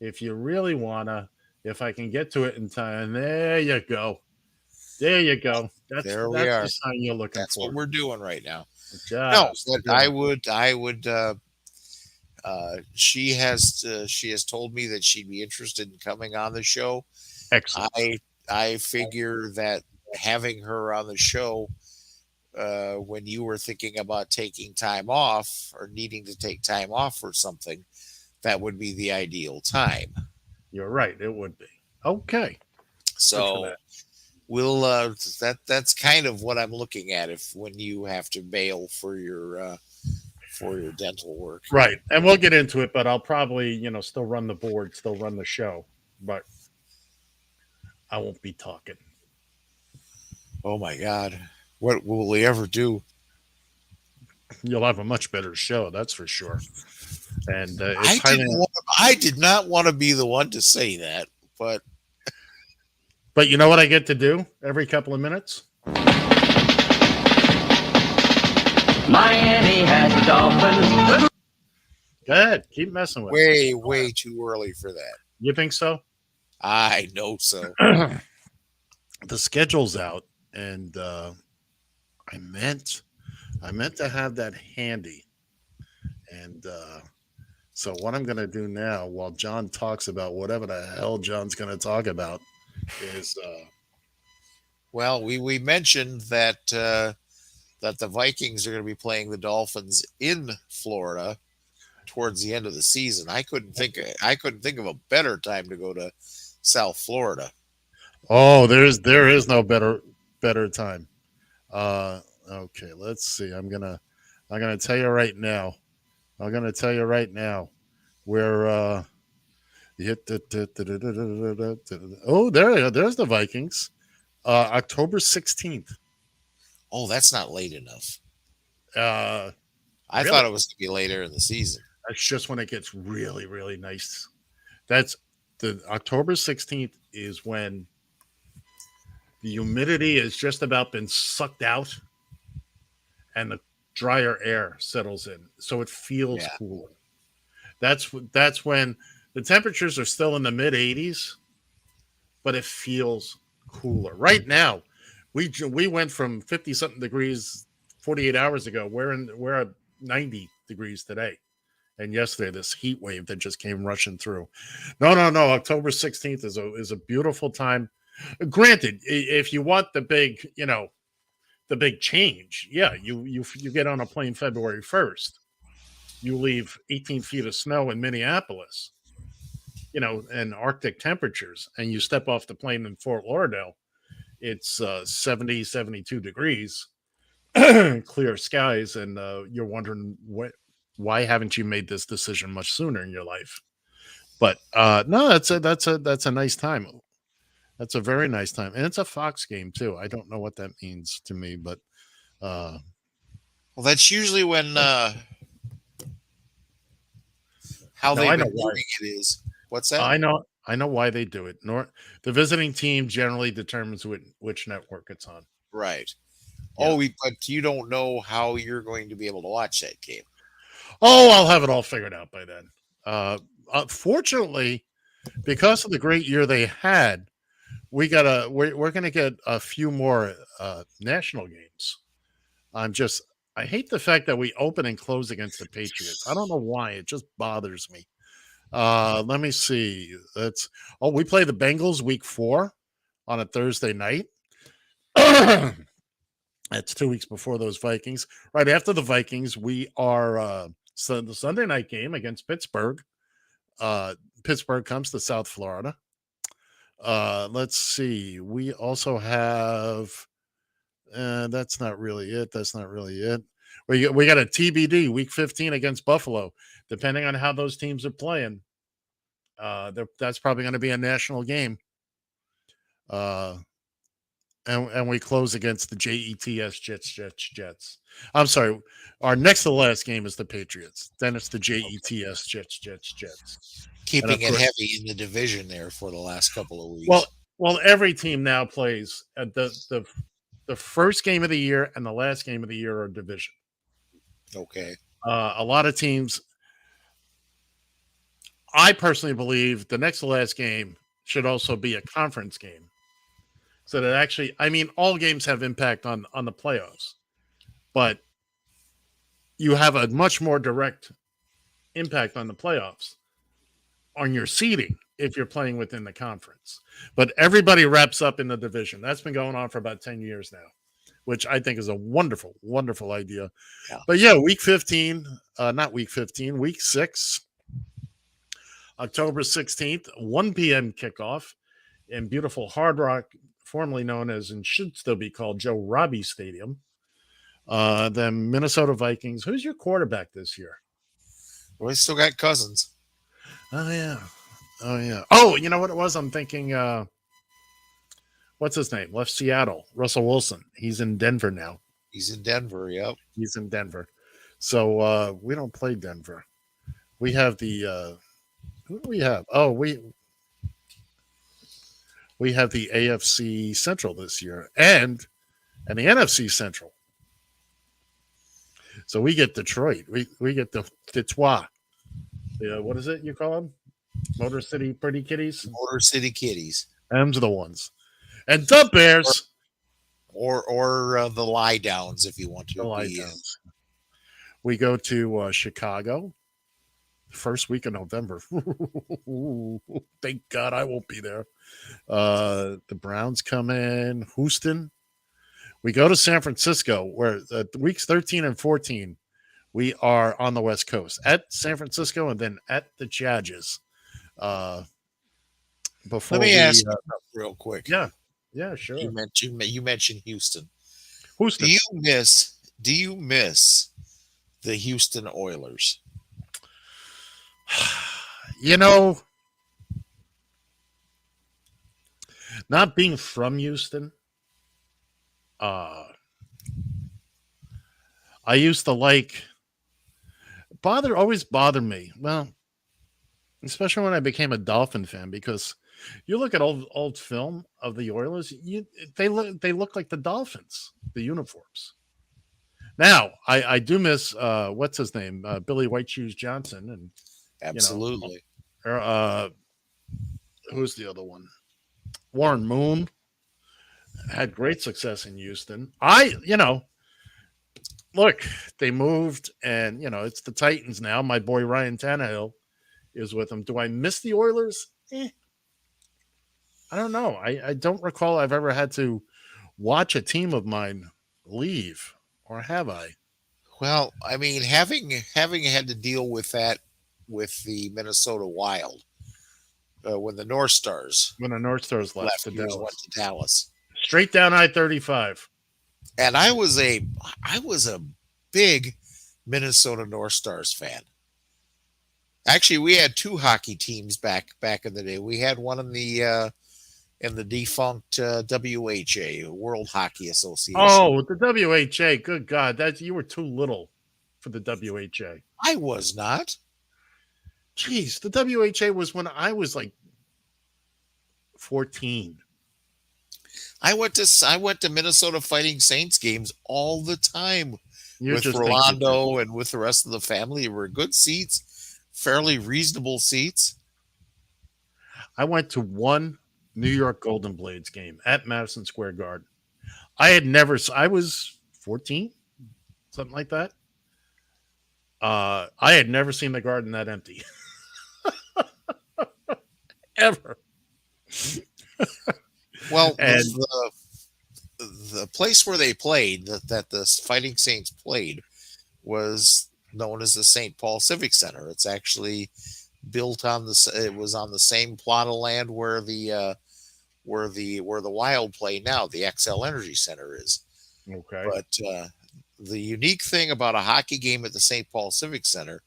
if I can get to it in time, there you go. There you go. That's the sign you're looking for. That's what we're doing right now. No, but I would. She has told me that she'd be interested in coming on the show. Excellent. I figure that having her on the show, when you were thinking about taking time off or needing to take time off or something, that would be the ideal time. You're right. It would be. Okay. So we'll that's kind of what I'm looking at when you have to bail for your dental work. Right. And we'll get into it, but I'll probably, still run the board, still run the show, but I won't be talking. Oh my God. What will we ever do? You'll have a much better show, that's for sure. And I did not want to be the one to say that, but you know what I get to do every couple of minutes? Miami has the Dolphins. Go ahead, keep messing with it. Way too early for that. You think so? I know so. The schedule's out, and I meant to have that handy. And so what I'm going to do now, while John talks about whatever the hell John's going to talk about, is well, we mentioned that that the Vikings are going to be playing the Dolphins in Florida towards the end of the season. I couldn't think of a better time to go to South Florida. Oh, there is no better time. Okay, let's see. I'm gonna tell you right now. Where there's the Vikings. October 16th. Oh, that's not late enough. I thought it was to be later in the season. That's just when it gets really, really nice. That's the October 16th is when the humidity has just about been sucked out and the drier air settles in. So it feels cooler. That's when the temperatures are still in the mid 80s, but it feels cooler. Right now, we went from 50 something degrees 48 hours ago. We're at 90 degrees today. And yesterday, this heat wave that just came rushing through. No. October 16th is a beautiful time. Granted, if you want the big, the big change, you get on a plane February 1st. You leave 18 feet of snow in Minneapolis, and Arctic temperatures, and you step off the plane in Fort Lauderdale. It's 70, 72 degrees, clear skies, and you're wondering why haven't you made this decision much sooner in your life? But no, that's a nice time. That's a very nice time, and it's a Fox game too. I don't know what that means to me, but well, that's usually when how they've been doing it is. What's that? I know why they do it. The visiting team generally determines which network it's on. Right. Yeah. Oh, but you don't know how you're going to be able to watch that game. Oh, I'll have it all figured out by then. Fortunately, because of the great year they had, we're going to get a few more national games. I hate the fact that we open and close against the Patriots. I don't know why. It just bothers me. Let me see. We play the Bengals week 4 on a Thursday night. That's 2 weeks before those Vikings. Right after the Vikings, we are the Sunday night game against Pittsburgh. Pittsburgh comes to South Florida. Let's see. We also have That's not really it. That's not really it. We got a TBD week 15 against Buffalo. Depending on how those teams are playing, that's probably going to be a national game. And we close against the Jets. I'm sorry. Our next to last game is the Patriots. Then it's the Jets. Keeping it heavy in the division there for the last couple of weeks. Well, every team now plays at the first game of the year and the last game of the year are division. Okay. A lot of teams. I personally believe the next to last game should also be a conference game. So that actually, I mean, all games have impact on the playoffs, but you have a much more direct impact on the playoffs on your seeding if you're playing within the conference. But everybody wraps up in the division. That's been going on for about 10 years now, which I think is a wonderful, wonderful idea. Yeah. But yeah, week 15, week 6, October 16th, 1 p.m. kickoff in beautiful Hard Rock, formerly known as and should still be called Joe Robbie Stadium. The Minnesota Vikings. Who's your quarterback this year? Well, we still got Cousins. Oh, yeah. Oh, you know what it was? I'm thinking, what's his name? Left Seattle. Russell Wilson. He's in Denver now. He's in Denver, yep. He's in Denver. So we don't play Denver. We have the who do we have? Oh, we have the AFC Central this year and the NFC Central. So we get Detroit. We get the Detroit. What is it you call them? Motor City Pretty Kitties? Motor City Kitties. Them's the ones. And the Bears. Or the Lie Downs, if you want to. The Lie Downs. We go to Chicago. First week of November. Thank God I won't be there. The Browns come in. Houston. We go to San Francisco, where weeks 13 and 14, we are on the West Coast at San Francisco and then at the Chargers. Before let me ask you real quick. Yeah, sure. You mentioned Houston. Houston. Do you miss the Houston Oilers? You know, not being from Houston, I used to always bothered me. Well, especially when I became a Dolphin fan, because you look at old film of the Oilers, they look like the Dolphins, the uniforms. Now, I do miss what's his name, Billy White Shoes Johnson, and absolutely. Who's the other one? Warren Moon had great success in Houston. Look, they moved, and it's the Titans now. My boy Ryan Tannehill is with them. Do I miss the Oilers? I don't know. I don't recall I've ever had to watch a team of mine leave, or have I? Well, I mean, having had to deal with that with the Minnesota Wild when the North Stars left to Dallas. Went to Dallas, straight down I-35. And I was a big Minnesota North Stars fan. Actually, we had two hockey teams back in the day. We had one in the defunct WHA, World Hockey Association. Oh, the WHA! Good God, you were too little for the WHA. I was not. Jeez, the WHA was when I was like 14. I went to Minnesota Fighting Saints games all the time with Rolando and with the rest of the family. There were good seats, fairly reasonable seats. I went to one New York Golden Blades game at Madison Square Garden. I was 14, something like that. I had never seen the Garden that empty. Ever. Well, and the place where they played, that the Fighting Saints played, was known as the St. Paul Civic Center. It's actually built it was on the same plot of land where the Wild play now, the XL Energy Center is. Okay. But the unique thing about a hockey game at the St. Paul Civic Center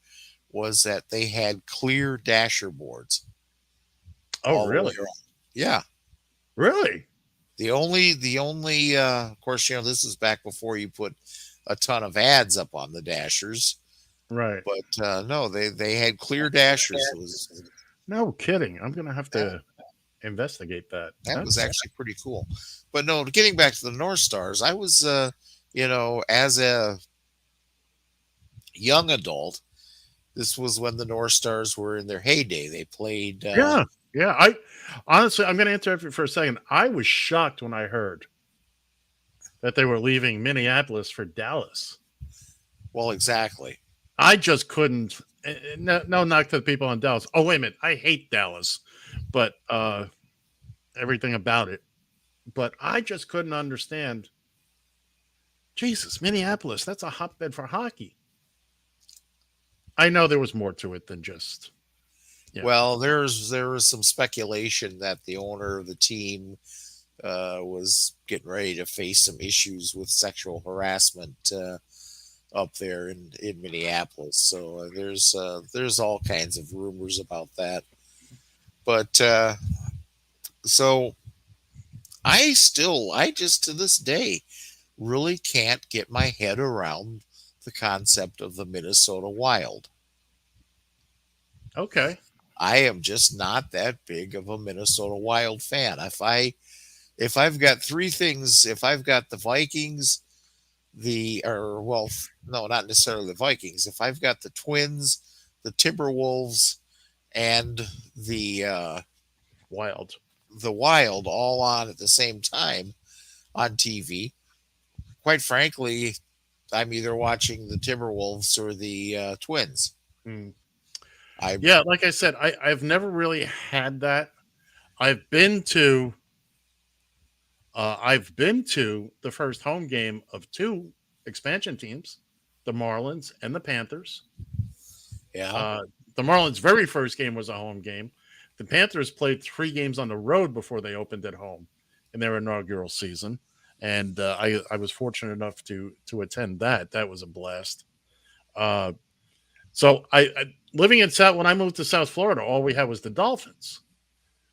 was that they had clear dasher boards. Oh, all the way really? around. Yeah. Really? The only, of course, this is back before you put a ton of ads up on the dashers. Right. But no, they had clear dashers. It was, no kidding. I'm going to have to investigate that. That was actually pretty cool. But no, getting back to the North Stars, I was, as a young adult, this was when the North Stars were in their heyday. They played. Yeah. I honestly, I'm going to interrupt you for a second. I was shocked when I heard that they were leaving Minneapolis for Dallas. Well, exactly. I just couldn't. No knock to the people in Dallas. Oh, wait a minute. I hate Dallas, but everything about it. But I just couldn't understand. Jesus, Minneapolis, that's a hotbed for hockey. I know there was more to it than just. Yeah. Well, there was some speculation that the owner of the team was getting ready to face some issues with sexual harassment up there in Minneapolis. So there's all kinds of rumors about that. But so I just to this day really can't get my head around the concept of the Minnesota Wild. Okay. I am just not that big of a Minnesota Wild fan. If I've got three things, if I've got the Vikings, no, not necessarily the Vikings. If I've got the Twins, the Timberwolves, and the Wild all on at the same time on TV, quite frankly, I'm either watching the Timberwolves or the Twins. Yeah, like I said, I've never really had that. I've been to the first home game of two expansion teams, the Marlins and the Panthers. Yeah. The Marlins' very first game was a home game. The Panthers played 3 games on the road before they opened at home in their inaugural season. And I was fortunate enough to attend that. That was a blast. So I living in when I moved to South Florida, all we had was the Dolphins.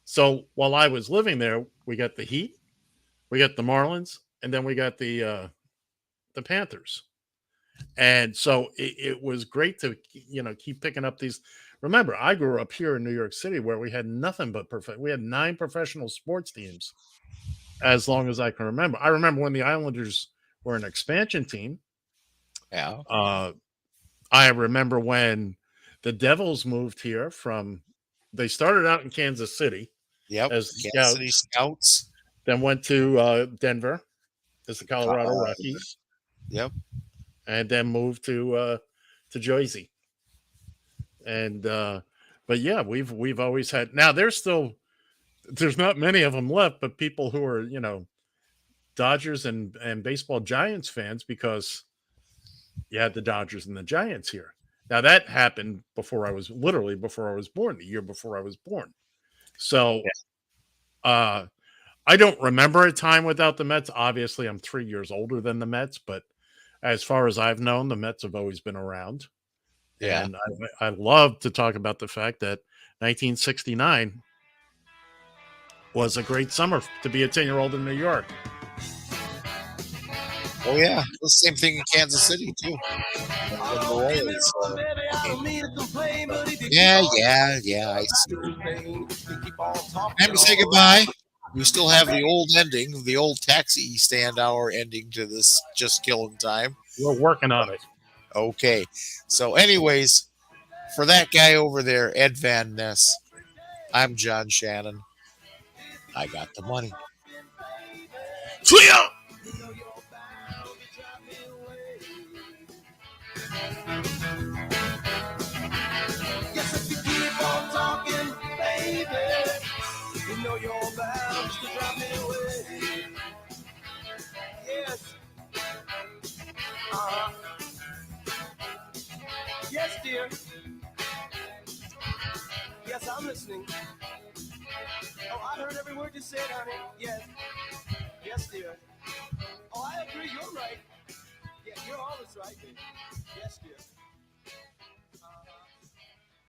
So while I was living there, we got the Heat, we got the Marlins, and then we got the Panthers. And so it was great to keep picking up these. Remember, I grew up here in New York City where we had nothing but we had 9 professional sports teams as long as I can remember. I remember when the Islanders were an expansion team. Yeah. I remember when the Devils moved here they started out in Kansas City. Yep. As Kansas City Scouts. Then went to Denver as the Colorado Rockies. Yep. And then moved to Jersey. And but yeah, we've always had. Now there's not many of them left, but people who are Dodgers and baseball Giants fans, because you had the Dodgers and the Giants here. Now that happened before I was born, the year before I was born. So I don't remember a time without the Mets. Obviously, I'm 3 years older than the Mets, but as far as I've known, the Mets have always been around. Yeah. And I love to talk about the fact that 1969 was a great summer to be a 10-year-old in New York. Oh, yeah. The same thing in Kansas City, too. Yeah. I see. Time to say goodbye. We still have the old ending, the old taxi stand hour ending to this Just Killing Time. We're working on it. Okay. So anyways, for that guy over there, Ed Van Ness, I'm John Shannon. I got the money. Cleo! Yes, if you keep on talking, baby, you know you're bound to drive me away. Yes. Yes, dear. Yes, I'm listening. Oh, I heard every word you said, honey. Yes. Yes, dear. Oh, I agree. You're right. Yeah, you're always right. Yes, dear.